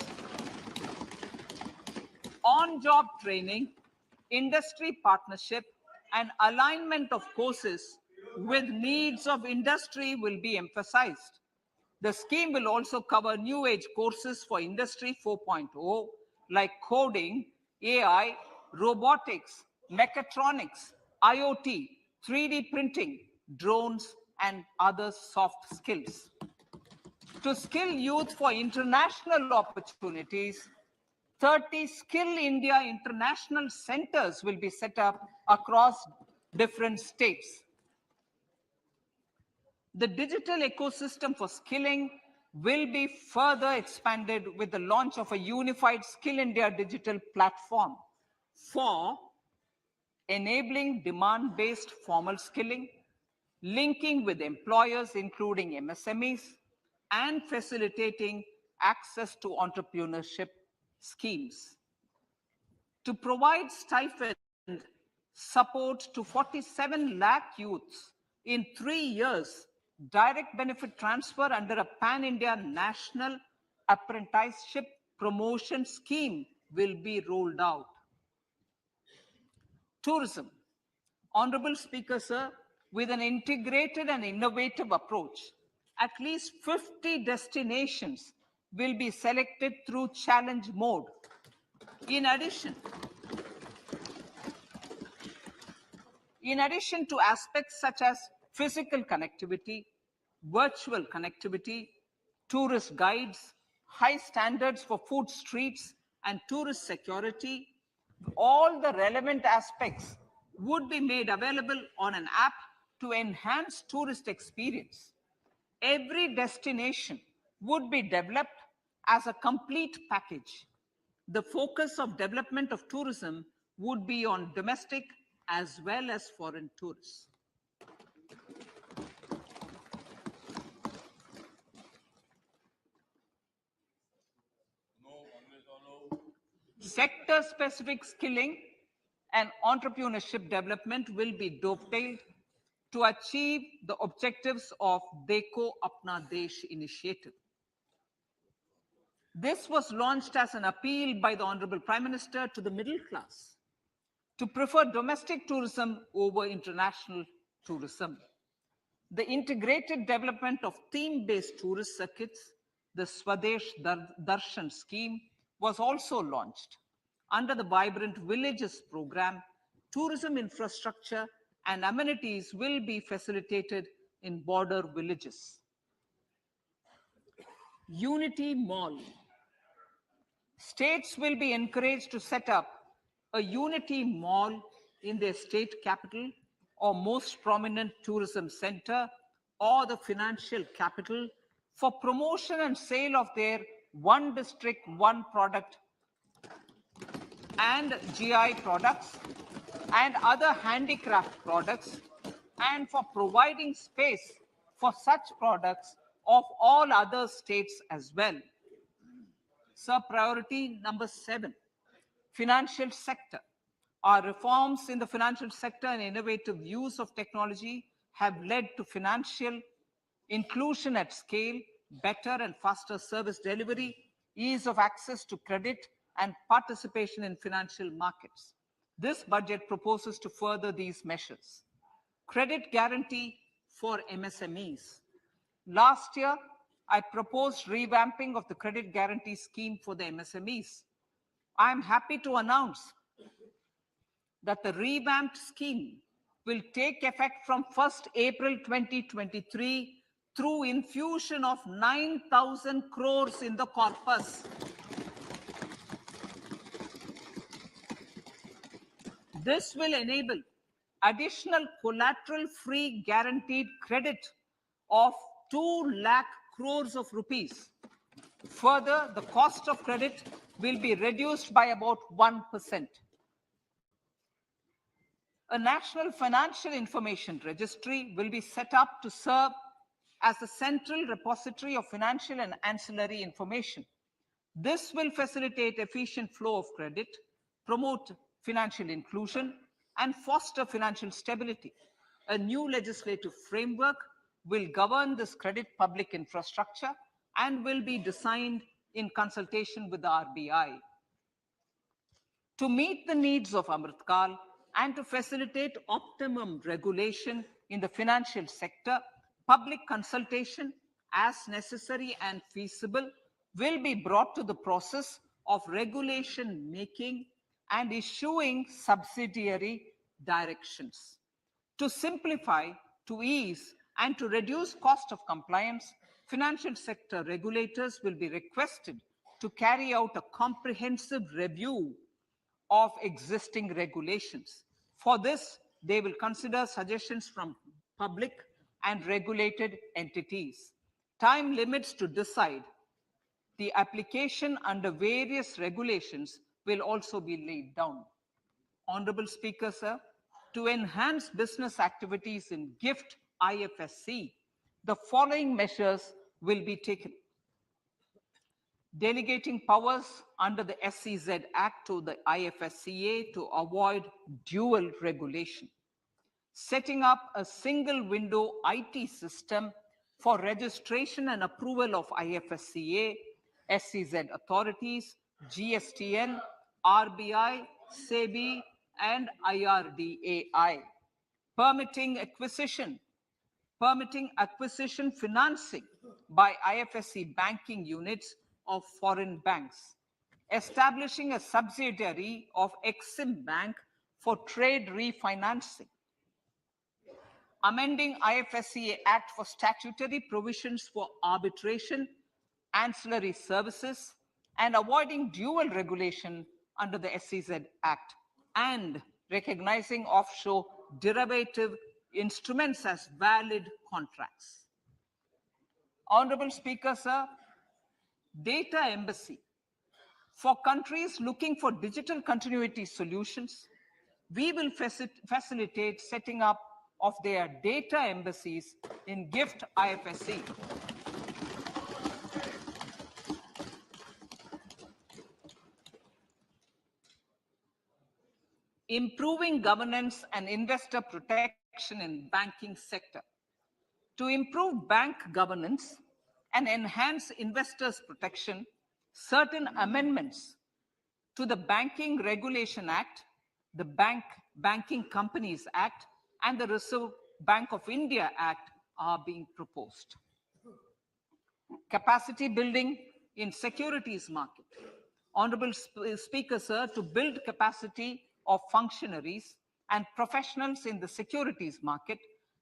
On-job training, industry partnership, and alignment of courses with needs of industry will be emphasized. The scheme will also cover new age courses for Industry 4.0 like coding, AI, robotics, mechatronics, IoT, 3D printing, drones, and other soft skills. To skill youth for international opportunities, 30 Skill India International Centers will be set up across different states. The digital ecosystem for skilling will be further expanded with the launch of a unified Skill India digital platform for enabling demand-based formal skilling, linking with employers, including MSMEs, and facilitating access to entrepreneurship schemes. To provide stipend support to 47 lakh youths in 3 years, direct benefit transfer under a pan-India national apprenticeship promotion scheme will be rolled out. Tourism. Honorable Speaker, sir, with an integrated and innovative approach, at least 50 destinations will be selected through challenge mode. In addition to aspects such as physical connectivity, virtual connectivity, tourist guides, high standards for food streets, and tourist security, all the relevant aspects would be made available on an app to enhance tourist experience. Every destination would be developed as a complete package. The focus of development of tourism would be on domestic as well as foreign tourists. Sector-specific skilling and entrepreneurship development will be dovetailed to achieve the objectives of Dekho Apna Desh initiative. This was launched as an appeal by the Honorable Prime Minister to the middle class to prefer domestic tourism over international tourism. The integrated development of theme-based tourist circuits, the Swadesh Darshan scheme, was also launched. under the Vibrant Villages program, tourism infrastructure and amenities will be facilitated in border villages. Unity Mall. States will be encouraged to set up a Unity Mall in their state capital or most prominent tourism center or the financial capital for promotion and sale of their one district, one product and GI products and other handicraft products, and for providing space for such products of all other states as well. Sir, priority number 7, financial sector. Our reforms in the financial sector and innovative use of technology have led to financial inclusion at scale, better and faster service delivery, ease of access to credit, and participation in financial markets. This budget proposes to further these measures. Credit guarantee for MSMEs. Last year, I proposed revamping of the credit guarantee scheme for the MSMEs. I am happy to announce that the revamped scheme will take effect from 1st April 2023 through infusion of 9,000 crores in the corpus. This will enable additional collateral-free guaranteed credit of 2 lakh crores of rupees. Further, the cost of credit will be reduced by about 1%. A national financial information registry will be set up to serve as a central repository of financial and ancillary information. This will facilitate efficient flow of credit, promote financial inclusion, and foster financial stability. A new legislative framework will govern this credit public infrastructure and will be designed in consultation with the RBI. To meet the needs of Amritkal and to facilitate optimum regulation in the financial sector, public consultation, as necessary and feasible, will be brought to the process of regulation making and issuing subsidiary directions. To simplify, to ease, and to reduce cost of compliance, financial sector regulators will be requested to carry out a comprehensive review of existing regulations. For this, they will consider suggestions from public and regulated entities. Time limits to decide the application under various regulations will also be laid down. Honorable Speaker, sir, to enhance business activities in GIFT IFSC, the following measures will be taken. Delegating powers under the SEZ Act to the IFSCA to avoid dual regulation. Setting up a single window IT system for registration and approval of IFSCA, SEZ authorities, GSTN, RBI, SEBI, and IRDAI. Permitting acquisition financing by IFSC banking units of foreign banks. Establishing a subsidiary of Exim Bank for trade refinancing. Amending IFSCA Act for statutory provisions for arbitration, ancillary services, and avoiding dual regulation under the SEZ Act, and recognizing offshore derivative instruments as valid contracts. Honorable Speaker, sir, data embassy. For countries looking for digital continuity solutions, we will facilitate setting up of their data embassies in GIFT IFSC. Improving governance and investor protection in banking sector. To improve bank governance and enhance investors' protection, certain amendments to the Banking Regulation Act, the Banking Companies Act, and the Reserve Bank of India Act are being proposed. Capacity building in securities market. Honorable Speaker, sir, to build capacity of functionaries and professionals in the securities market,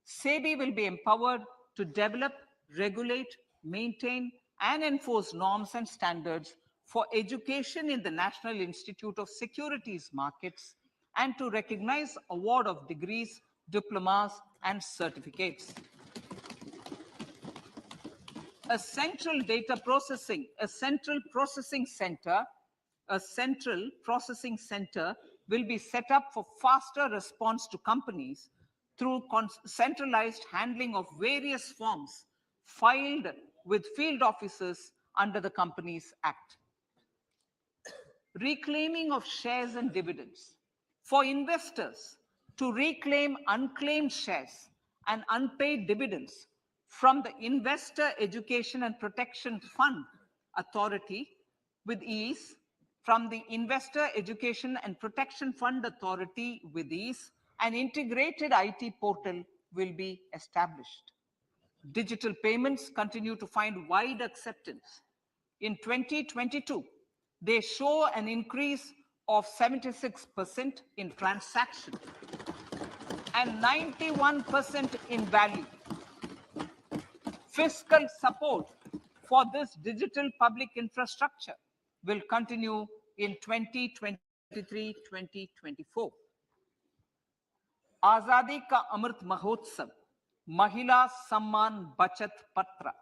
SEBI will be empowered to develop, regulate, maintain, and enforce norms and standards for education in the National Institute of Securities Markets and to recognize award of degrees, diplomas, and certificates. A central processing center will be set up for faster response to companies through centralized handling of various forms filed with field officers under the Companies Act. Reclaiming of shares and dividends. For investors to reclaim unclaimed shares and unpaid dividends from the Investor Education and Protection Fund Authority with ease, from the Investor Education and Protection Fund Authority with ease, an integrated IT portal will be established. Digital payments continue to find wide acceptance. In 2022, they show an increase of 76% in transaction and 91% in value. Fiscal support for this digital public infrastructure will continue in 2023-2024. Azadi Ka Amrit Mahotsav, Mahila Samman Bachat Patra.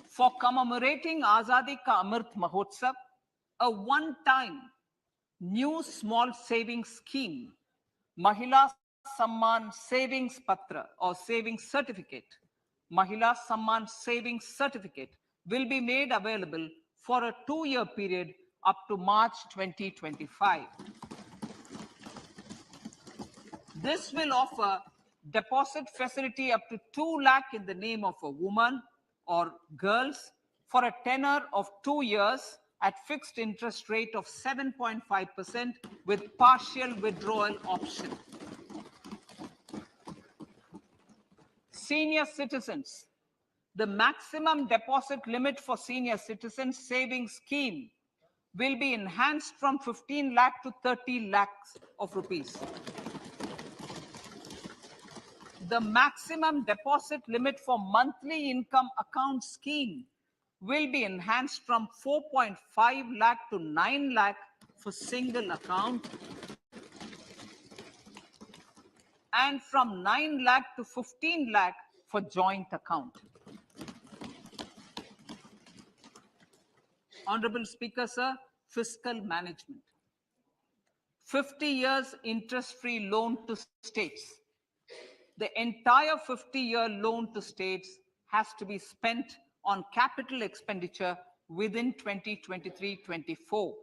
For commemorating Azadi Ka Amrit Mahotsav, a one-time new small savings scheme, Mahila Samman Savings Patra or Savings Certificate, Mahila Samman Savings Certificate will be made available for a 2-year period up to March 2025. This will offer deposit facility up to 2 lakh in the name of a woman or girls for a tenor of 2 years at fixed interest rate of 7.5% with partial withdrawal option. Senior citizens. The maximum deposit limit for senior citizens savings scheme will be enhanced from 15 lakh to 30 lakhs of rupees. The maximum deposit limit for monthly income account scheme will be enhanced from 4.5 lakh to 9 lakh for single account and from 9 lakh to 15 lakh for joint account. Honorable Speaker, sir, fiscal management. 50 years interest-free loan to states. The entire 50-year loan to states has to be spent on capital expenditure within 2023-24.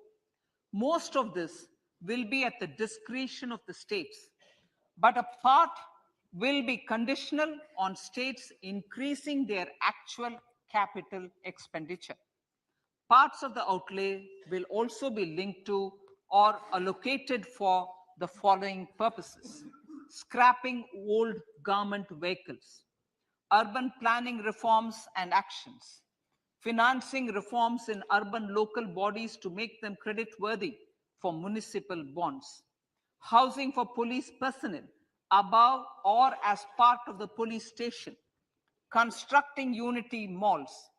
Most of this will be at the discretion of the states, but a part will be conditional on states increasing their actual capital expenditure. Parts of the outlay will also be linked to or allocated for the following purposes: scrapping old government vehicles, urban planning reforms and actions, financing reforms in urban local bodies to make them credit-worthy for municipal bonds, housing for police personnel above or as part of the police station, constructing unity malls,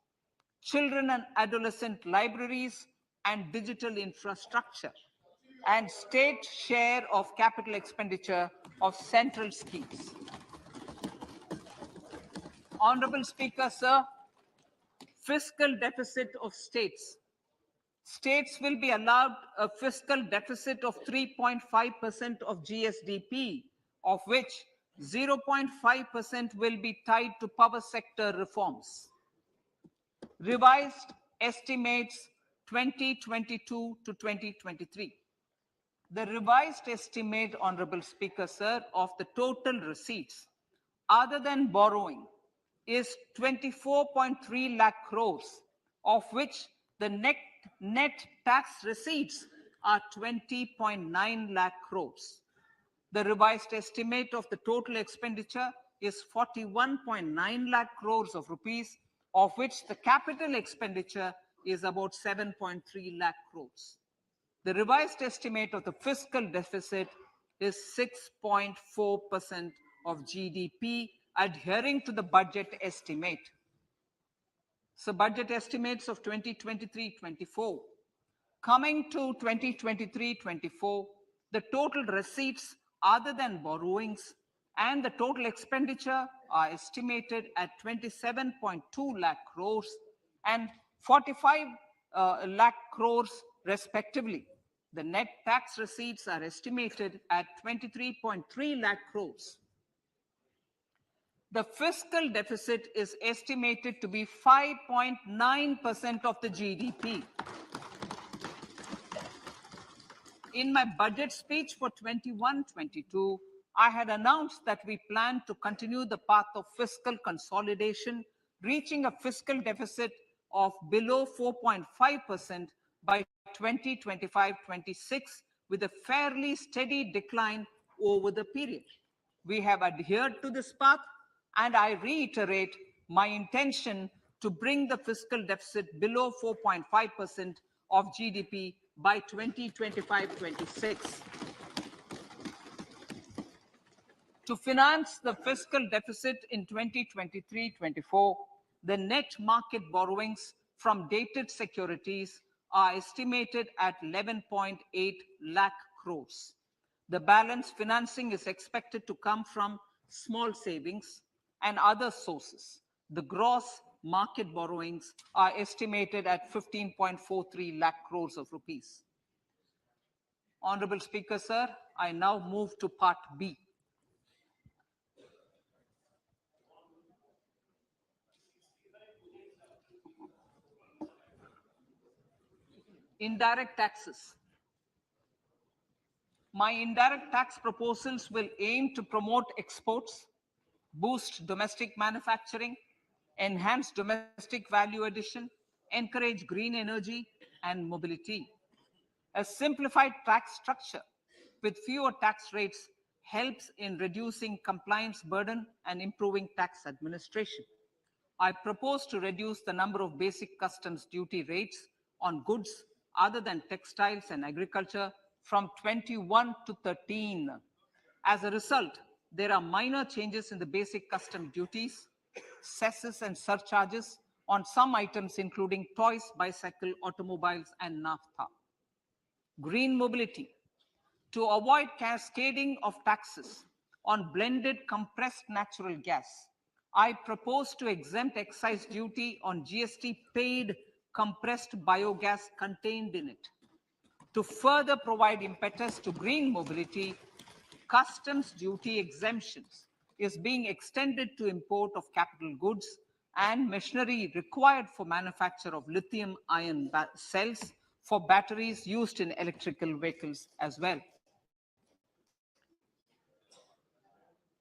children and adolescent libraries and digital infrastructure, and state share of capital expenditure of central schemes. Honorable Speaker, sir, fiscal deficit of states. States will be allowed a fiscal deficit of 3.5% of GSDP, of which 0.5% will be tied to power sector reforms. Revised estimates 2022 to 2023. The revised estimate, Honorable Speaker, sir, of the total receipts other than borrowing is 24.3 lakh crores, of which the net tax receipts are 20.9 lakh crores. The revised estimate of the total expenditure is 41.9 lakh crores of rupees, of which the capital expenditure is about 7.3 lakh crores. The revised estimate of the fiscal deficit is 6.4% of GDP, adhering to the budget estimate. So budget estimates of 2023-24. Coming to 2023-24, the total receipts other than borrowings and the total expenditure are estimated at 27.2 lakh crores and 45 lakh crores respectively. The net tax receipts are estimated at 23.3 lakh crores. The fiscal deficit is estimated to be 5.9% of the GDP. In my budget speech for 21-22, I had announced that we plan to continue the path of fiscal consolidation, reaching a fiscal deficit of below 4.5% by 2025-26, with a fairly steady decline over the period. We have adhered to this path, and I reiterate my intention to bring the fiscal deficit below 4.5% of GDP by 2025-26. To finance the fiscal deficit in 2023-24, the net market borrowings from dated securities are estimated at 11.8 lakh crores. The balance financing is expected to come from small savings and other sources. The gross market borrowings are estimated at 15.43 lakh crores of rupees. Honorable Speaker, sir, I now move to Part B. Indirect taxes. My indirect tax proposals will aim to promote exports, boost domestic manufacturing, enhance domestic value addition, encourage green energy and mobility. A simplified tax structure with fewer tax rates helps in reducing compliance burden and improving tax administration. I propose to reduce the number of basic customs duty rates on goods other than textiles and agriculture from 21 to 13. As a result, there are minor changes in the basic custom duties, cesses and surcharges on some items including toys, bicycle, automobiles and naphtha. Green mobility. To avoid cascading of taxes on blended compressed natural gas, I propose to exempt excise duty on GST paid compressed biogas contained in it. To further provide impetus to green mobility, customs duty exemptions is being extended to import of capital goods and machinery required for manufacture of lithium-ion cells for batteries used in electrical vehicles as well.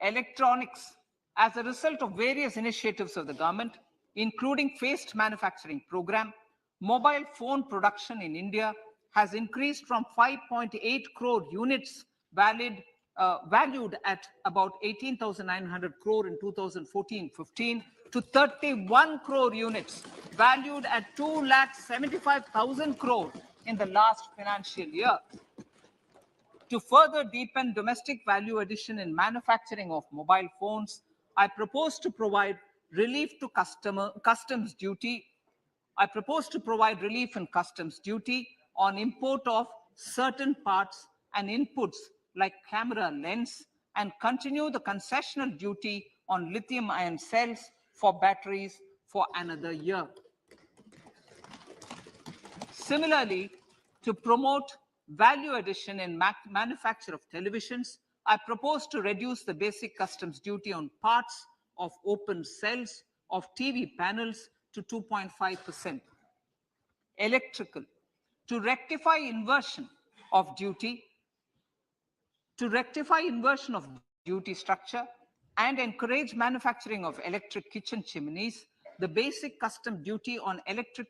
Electronics. As a result of various initiatives of the government, including phased manufacturing program, mobile phone production in India has increased from 5.8 crore units valued at about 18,900 crore in 2014-15 to 31 crore units valued at 2,75,000 crore in the last financial year. To further deepen domestic value addition in manufacturing of mobile phones, I propose to provide relief to customs duty. I propose to provide relief in customs duty on import of certain parts and inputs like camera lens and continue the concessional duty on lithium-ion cells for batteries for another year. Similarly, to promote value addition in manufacture of televisions, I propose to reduce the basic customs duty on parts of open cells of TV panels to 2.5%. Electrical. To rectify inversion of duty structure and encourage manufacturing of electric kitchen chimneys, the basic custom duty on electric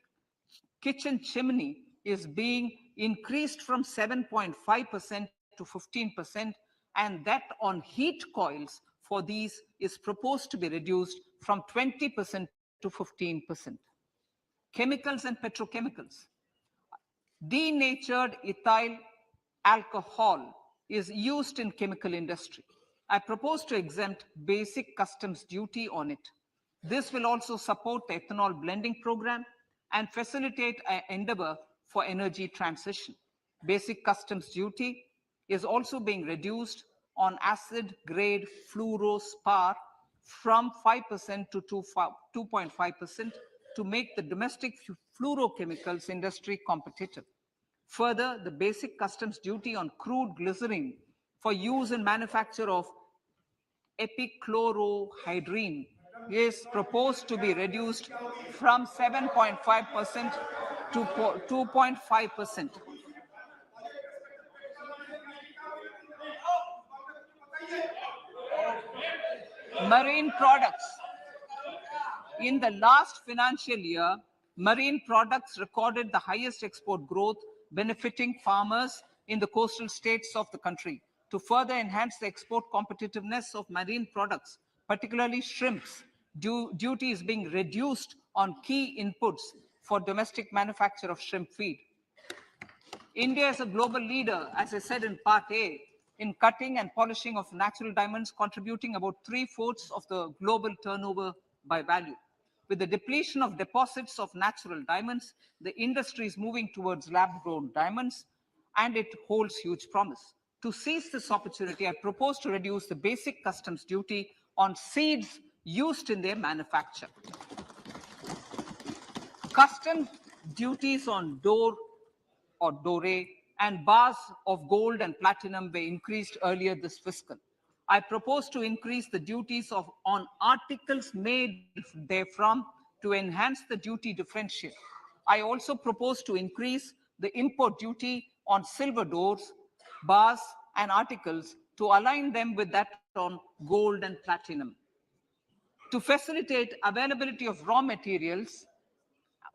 kitchen chimney is being increased from 7.5% to 15%, and that on heat coils for these is proposed to be reduced from 20% to 15%. chemicals and petrochemicals. Denatured ethyl alcohol is used in chemical industry. I propose to exempt basic customs duty on it. This will also support the ethanol blending program and facilitate an endeavor for energy transition. Basic customs duty is also being reduced on acid-grade fluorospar from 5% to 2.5% to make the domestic fluorochemicals industry competitive. Further, the basic customs duty on crude glycerin for use in manufacture of epichlorohydrin is proposed to be reduced from 7.5% to 2.5%. Marine products. In the last financial year, marine products recorded the highest export growth, benefiting farmers in the coastal states of the country. To further enhance the export competitiveness of marine products, particularly shrimps, duty is being reduced on key inputs for domestic manufacture of shrimp feed. India is a global leader, as I said in part A, in cutting and polishing of natural diamonds, contributing about 3/4 of the global turnover by value. With the depletion of deposits of natural diamonds, the industry is moving towards lab-grown diamonds, and it holds huge promise. To seize this opportunity, I propose to reduce the basic customs duty on seeds used in their manufacture. Custom duties on doré and bars of gold and platinum were increased earlier this fiscal. I propose to increase the duties on articles made therefrom to enhance the duty differential. I also propose to increase the import duty on silver doors, bars, and articles to align them with that on gold and platinum. To facilitate availability of raw materials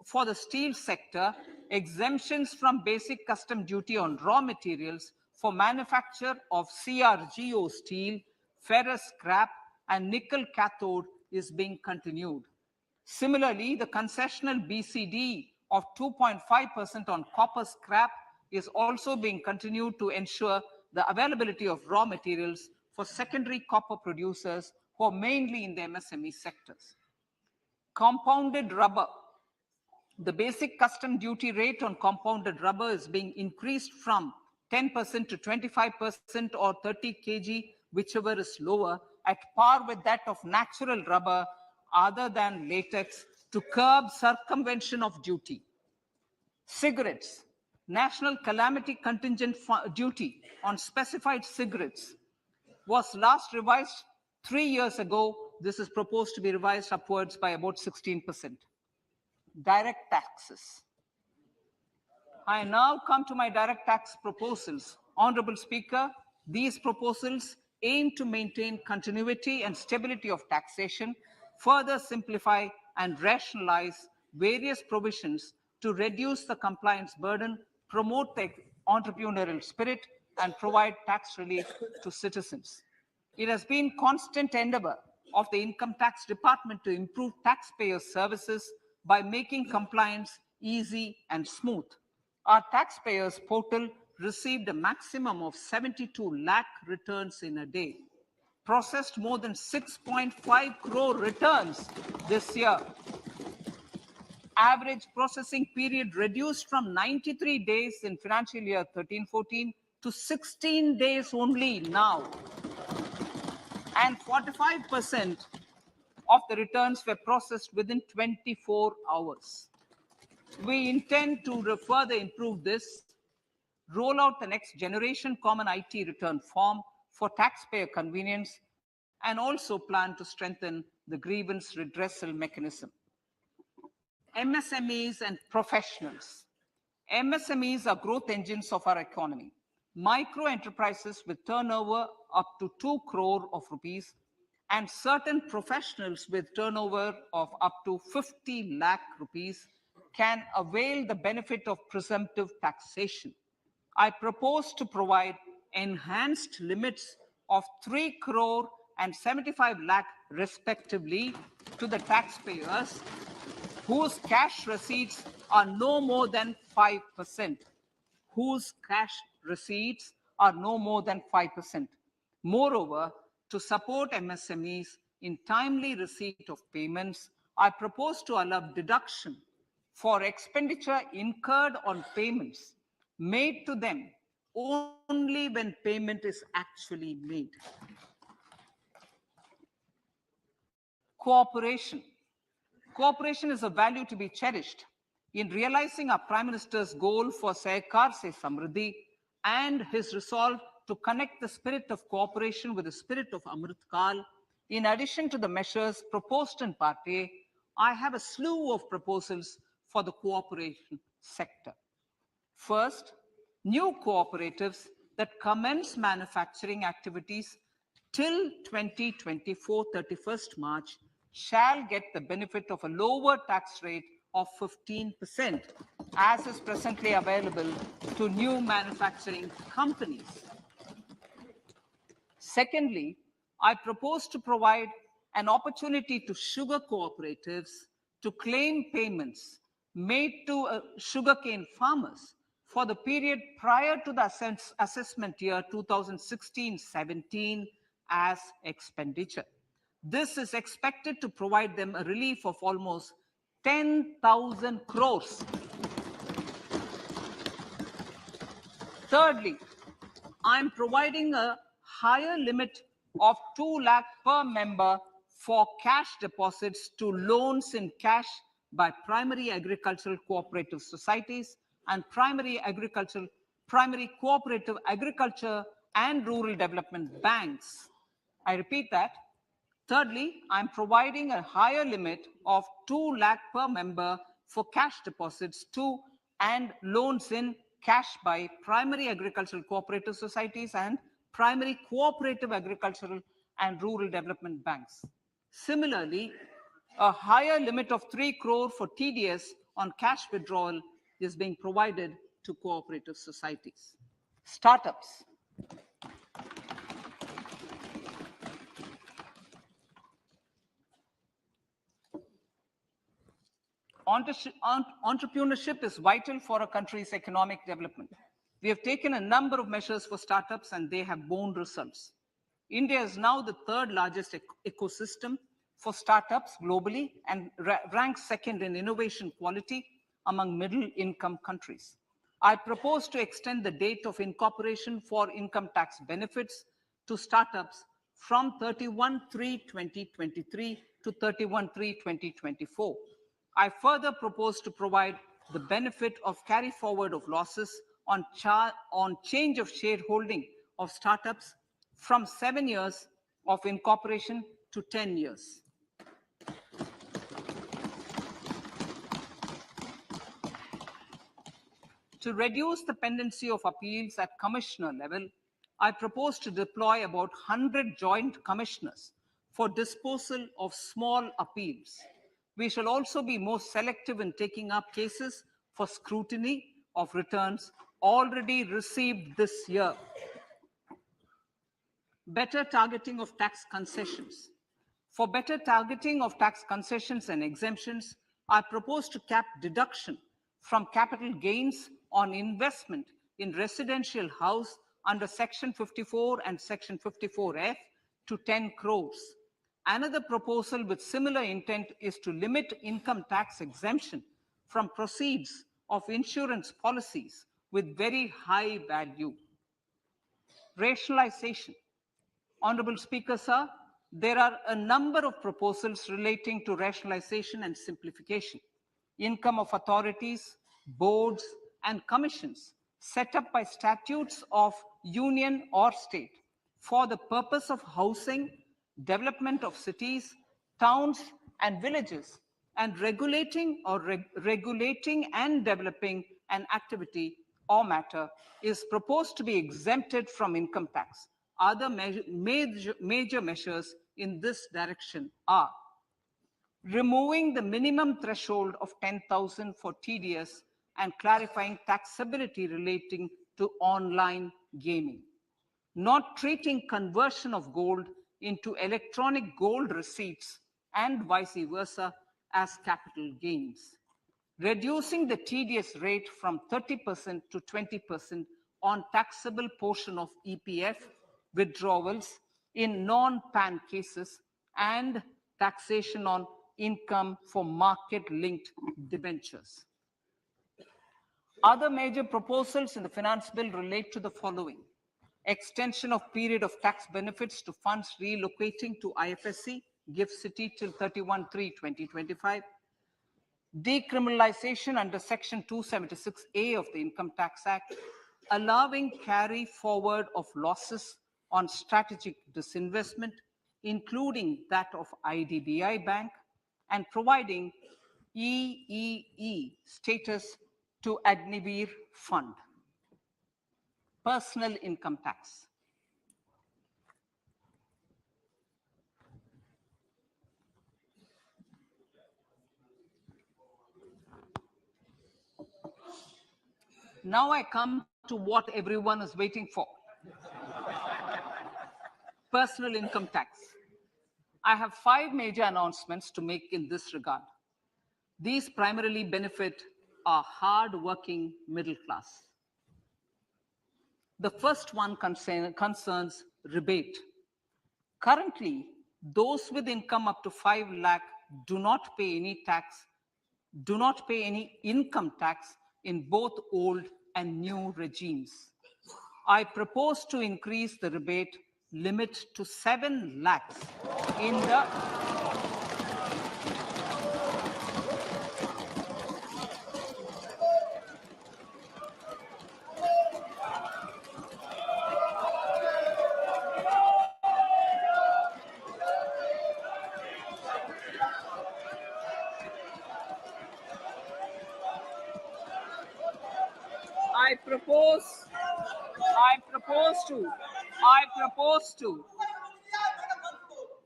for the steel sector, exemptions from basic custom duty on raw materials for manufacture of CRGO steel, ferrous scrap, and nickel cathode is being continued. Similarly, the concessional BCD of 2.5% on copper scrap is also being continued to ensure the availability of raw materials for secondary copper producers who are mainly in the MSME sectors. Compounded rubber. The basic custom duty rate on compounded rubber is being increased from 10% to 25% or 30 kg, whichever is lower, at par with that of natural rubber other than latex, to curb circumvention of duty. Cigarettes. National calamity contingent duty on specified cigarettes was last revised 3 years ago. This is proposed to be revised upwards by about 16%. Direct taxes. I now come to my direct tax proposals. Honorable Speaker, these proposals aim to maintain continuity and stability of taxation, further simplify and rationalize various provisions to reduce the compliance burden, promote the entrepreneurial spirit, and provide tax relief to citizens. It has been constant endeavor of the Income Tax Department to improve taxpayer services by making compliance easy and smooth. Our taxpayers portal received a maximum of 72 lakh returns in a day, processed more than 6.5 crore returns this year. Average processing period reduced from 93 days in financial year 13-14 to 16 days only now. And 45% of the returns were processed within 24 hours. We intend to further improve this, roll out the next generation common IT return form for taxpayer convenience, and also plan to strengthen the grievance redressal mechanism. MSMEs and professionals. MSMEs are growth engines of our economy. Micro enterprises with turnover up to 2 crore of rupees and certain professionals with turnover of up to 50 lakh rupees can avail the benefit of presumptive taxation. I propose to provide enhanced limits of 3 crore and 75 lakh respectively to the taxpayers whose cash receipts are no more than 5%. Whose cash receipts are no more than 5%. Moreover, to support MSMEs in timely receipt of payments, I propose to allow deduction for expenditure incurred on payments made to them only when payment is actually made. Cooperation. Cooperation is a value to be cherished. In realizing our Prime Minister's goal for Sehkar Se Samriddhi and his resolve to connect the spirit of cooperation with the spirit of Amrit Kal, in addition to the measures proposed in Part A, I have a slew of proposals for the cooperation sector. First, new cooperatives that commence manufacturing activities till 2024, 31st March, shall get the benefit of a lower tax rate of 15%, as is presently available to new manufacturing companies. Secondly, I propose to provide an opportunity to sugar cooperatives to claim payments made to sugarcane farmers for the period prior to the assessment year 2016-17 as expenditure. This is expected to provide them a relief of almost 10,000 crores. Thirdly, I'm providing a higher limit of 2 lakh per member for cash deposits to loans in cash by primary agricultural cooperative societies and primary cooperative agriculture and rural development banks. I repeat that. Thirdly, I'm providing a higher limit of 2 lakh per member for cash deposits to and loans in cash by primary agricultural cooperative societies and primary cooperative agricultural and rural development banks. Similarly, a higher limit of 3 crore for TDS on cash withdrawal is being provided to cooperative societies. Startups. Entrepreneurship is vital for a country's economic development. We have taken a number of measures for startups and they have borne results. India is now the third largest ecosystem for startups globally and ranks second in innovation quality among middle-income countries. I propose to extend the date of incorporation for income tax benefits to startups from 31/3/2023 to 31/3/2024. I further propose to provide the benefit of carry forward of losses on change of shareholding of startups from 7 years of incorporation to 10 years. To reduce the pendency of appeals at commissioner level, I propose to deploy about 100 joint commissioners for disposal of small appeals. We shall also be more selective in taking up cases for scrutiny of returns already received this year. Better targeting of tax concessions. For better targeting of tax concessions and exemptions, I propose to cap deduction from capital gains on investment in residential house under Section 54 and Section 54F to 10 crores. Another proposal with similar intent is to limit income tax exemption from proceeds of insurance policies with very high value. Rationalization. Honorable Speaker, sir, there are a number of proposals relating to rationalization and simplification. Income of authorities, boards, and commissions set up by statutes of union or state for the purpose of housing, development of cities, towns, and villages, and regulating and developing an activity or matter is proposed to be exempted from income tax. Other major measures in this direction are removing the minimum threshold of 10,000 for TDS and clarifying taxability relating to online gaming, not treating conversion of gold into electronic gold receipts and vice versa as capital gains, reducing the TDS rate from 30% to 20% on taxable portion of EPF withdrawals in non-PAN cases, and taxation on income for market-linked debentures. Other major proposals in the finance bill relate to the following: extension of period of tax benefits to funds relocating to IFSC, GIFT City till 31/3/2025, decriminalization under Section 276A of the Income Tax Act, allowing carry forward of losses on strategic disinvestment, including that of IDBI Bank, and providing EEE status to Agnivir Fund. Personal income tax. Now I come to what everyone is waiting for. Personal income tax. I have 5 major announcements to make in this regard. These primarily benefit our hard-working middle class. The first one concerns rebate. Currently, those with income up to 5 lakh do not pay any income tax in both old and new regimes. I propose to increase the rebate limit to 7 lakhs in the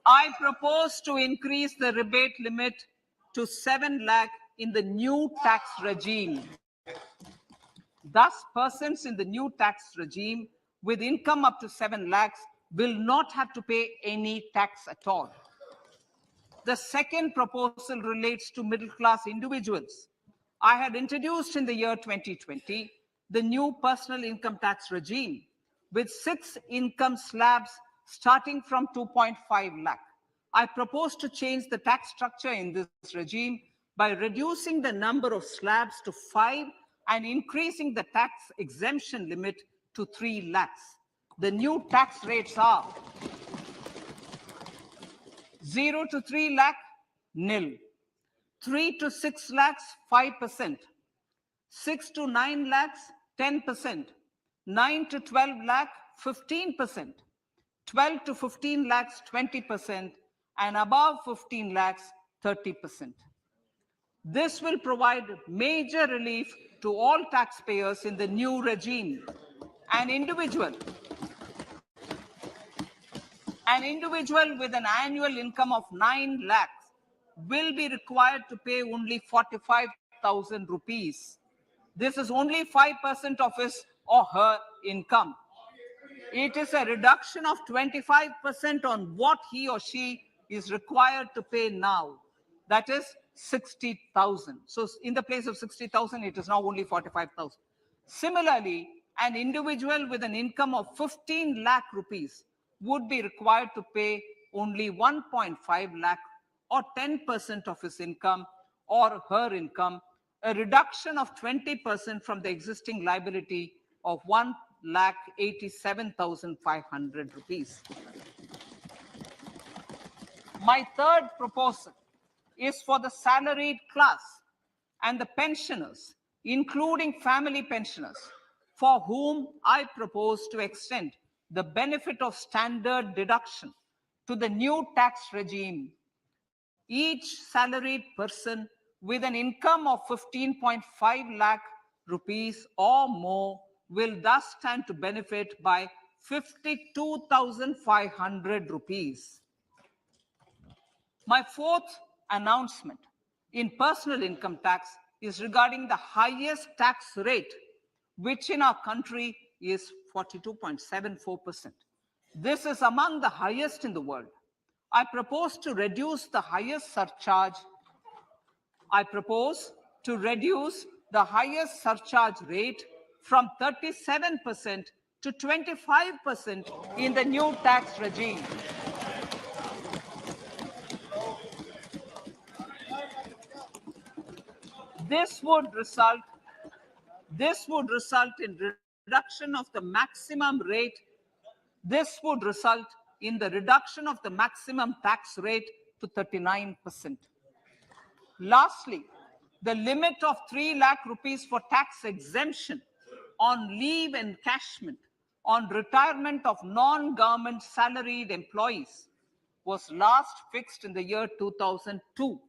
I propose to increase the rebate limit to 7 lakh in the new tax regime. Thus, persons in the new tax regime with income up to 7 lakhs will not have to pay any tax at all. The second proposal relates to middle-class individuals. I had introduced in the year 2020 the new personal income tax regime with 6 income slabs starting from 2.5 lakh. I propose to change the tax structure in this regime by reducing the number of slabs to 5 and increasing the tax exemption limit to 3 lakhs. The new tax rates are 0 to 3 lakh, nil. 3 to 6 lakhs, 5%. 6 to 9 lakhs, 10%. 9 to 12 lakh, 15%. 12 to 15 lakhs, 20%. And above 15 lakhs, 30%. This will provide major relief to all taxpayers in the new regime. An individual with an annual income of 9 lakhs will be required to pay only 45,000 rupees. This is only 5% of his or her income. It is a reduction of 25% on what he or she is required to pay now. That is 60,000. So in the place of 60,000, it is now only 45,000. Similarly, an individual with an income of 15 lakh rupees would be required to pay only 1.5 lakh or 10% of his income or her income, a reduction of 20% from the existing liability of 1,87,500 rupees. My third proposal is for the salaried class and the pensioners, including family pensioners, for whom I propose to extend the benefit of standard deduction to the new tax regime. Each salaried person with an income of 15.5 lakh rupees or more will thus stand to benefit by 52,500 rupees. My fourth announcement in personal income tax is regarding the highest tax rate, which in our country is 42.74%. This is among the highest in the world. I propose to reduce the highest surcharge I propose to reduce the highest surcharge rate from 37% to 25% in the new tax regime. This would result in reduction of the maximum rate. This would result in the reduction of the maximum tax rate to 39%. Lastly, the limit of 3 lakh rupees for tax exemption on leave encashment on retirement of non-government salaried employees was last fixed in the year 2002,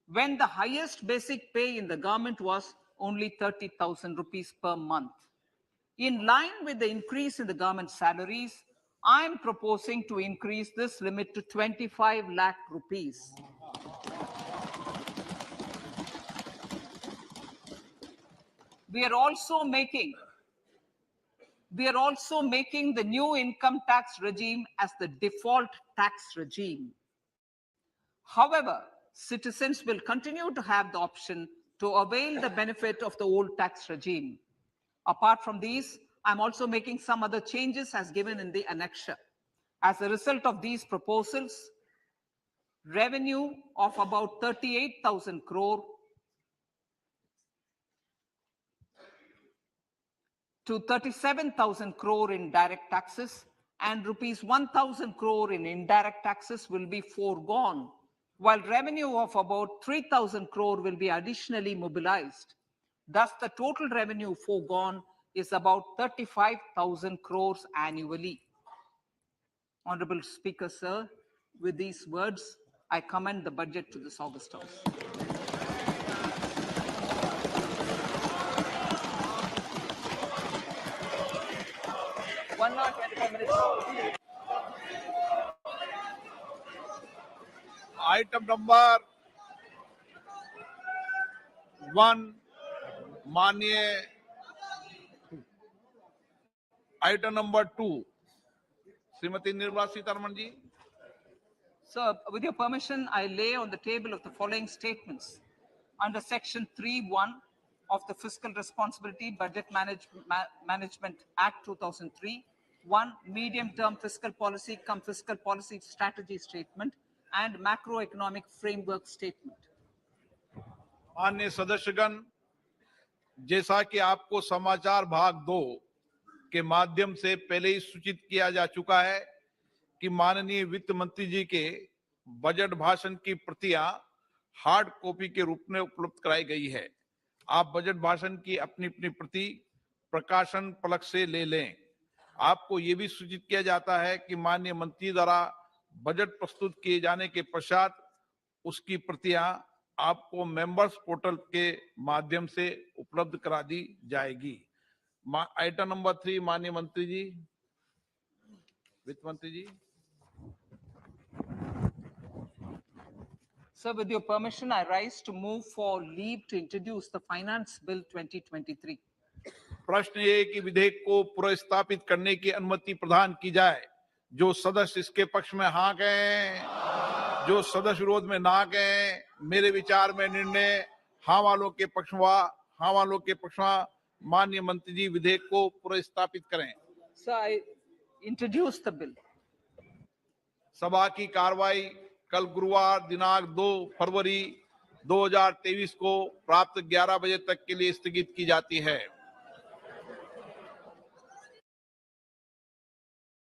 when the highest basic pay in the government was only 30,000 rupees per month. In line with the increase in the government salaries, I am proposing to increase this limit to 25 lakh rupees. We are also making the new income tax regime as the default tax regime. However, citizens will continue to have the option to avail the benefit of the old tax regime. Apart from these, I'm also making some other changes as given in the annexure. As a result of these proposals, revenue of about 38,000 crore to 37,000 crore in direct taxes and rupees 1,000 crore in indirect taxes will be foregone, while revenue of about 3,000 crore will be additionally mobilized. Thus, the total revenue foregone is about 35,000 crores annually. Honorable Speaker, sir, with these words, I commend the budget to this August House. Item number 1 माननीय item number 2 Shrimati Nirmala Sitharaman ji. Sir, with your permission, I lay on the table of the following statements. Under Section 3(1) of the Fiscal Responsibility Budget Management Act 2003, 1. Medium-term fiscal policy cum fiscal policy strategy statement and macroeconomic framework statement. माननीय सदस्यगण, जैसा कि आपको समाचार भाग 2 के माध्यम से पहले ही सूचित किया जा चुका है कि माननीय वित्त मंत्री जी के बजट भाषण की प्रतियां हार्ड कॉपी के रूप में उपलब्ध कराई गई है. आप बजट भाषण की अपनी अपनी प्रति प्रकाशन पलक से ले लें. आपको यह भी सूचित किया जाता है कि माननीय मंत्री द्वारा बजट प्रस्तुत किए जाने के पश्चात उसकी प्रतियां आपको मेंबर्स पोर्टल के माध्यम से उपलब्ध करा दी जाएगी. आइटम नंबर 3 माननीय मंत्री जी, वित्त मंत्री जी. Sir, with your permission, I rise to move for leave to introduce the Finance Bill 2023. प्रश्न ये कि विधेयक को पुनर्स्थापित करने की अनुमति प्रदान की जाए. जो सदस्य इसके पक्ष में हाँ कहें, जो सदस्य विरोध में ना कहें. मेरे विचार में निर्णय हाँ वालों के पक्ष में. माननीय मंत्री जी विधेयक को पुनर्स्थापित करें. Sir, I introduce the bill. सभा की कार्रवाई कल गुरुवार दिनांक 2 फरवरी 2023 को प्राप्त 11 बजे तक के लिए स्थगित की जाती है.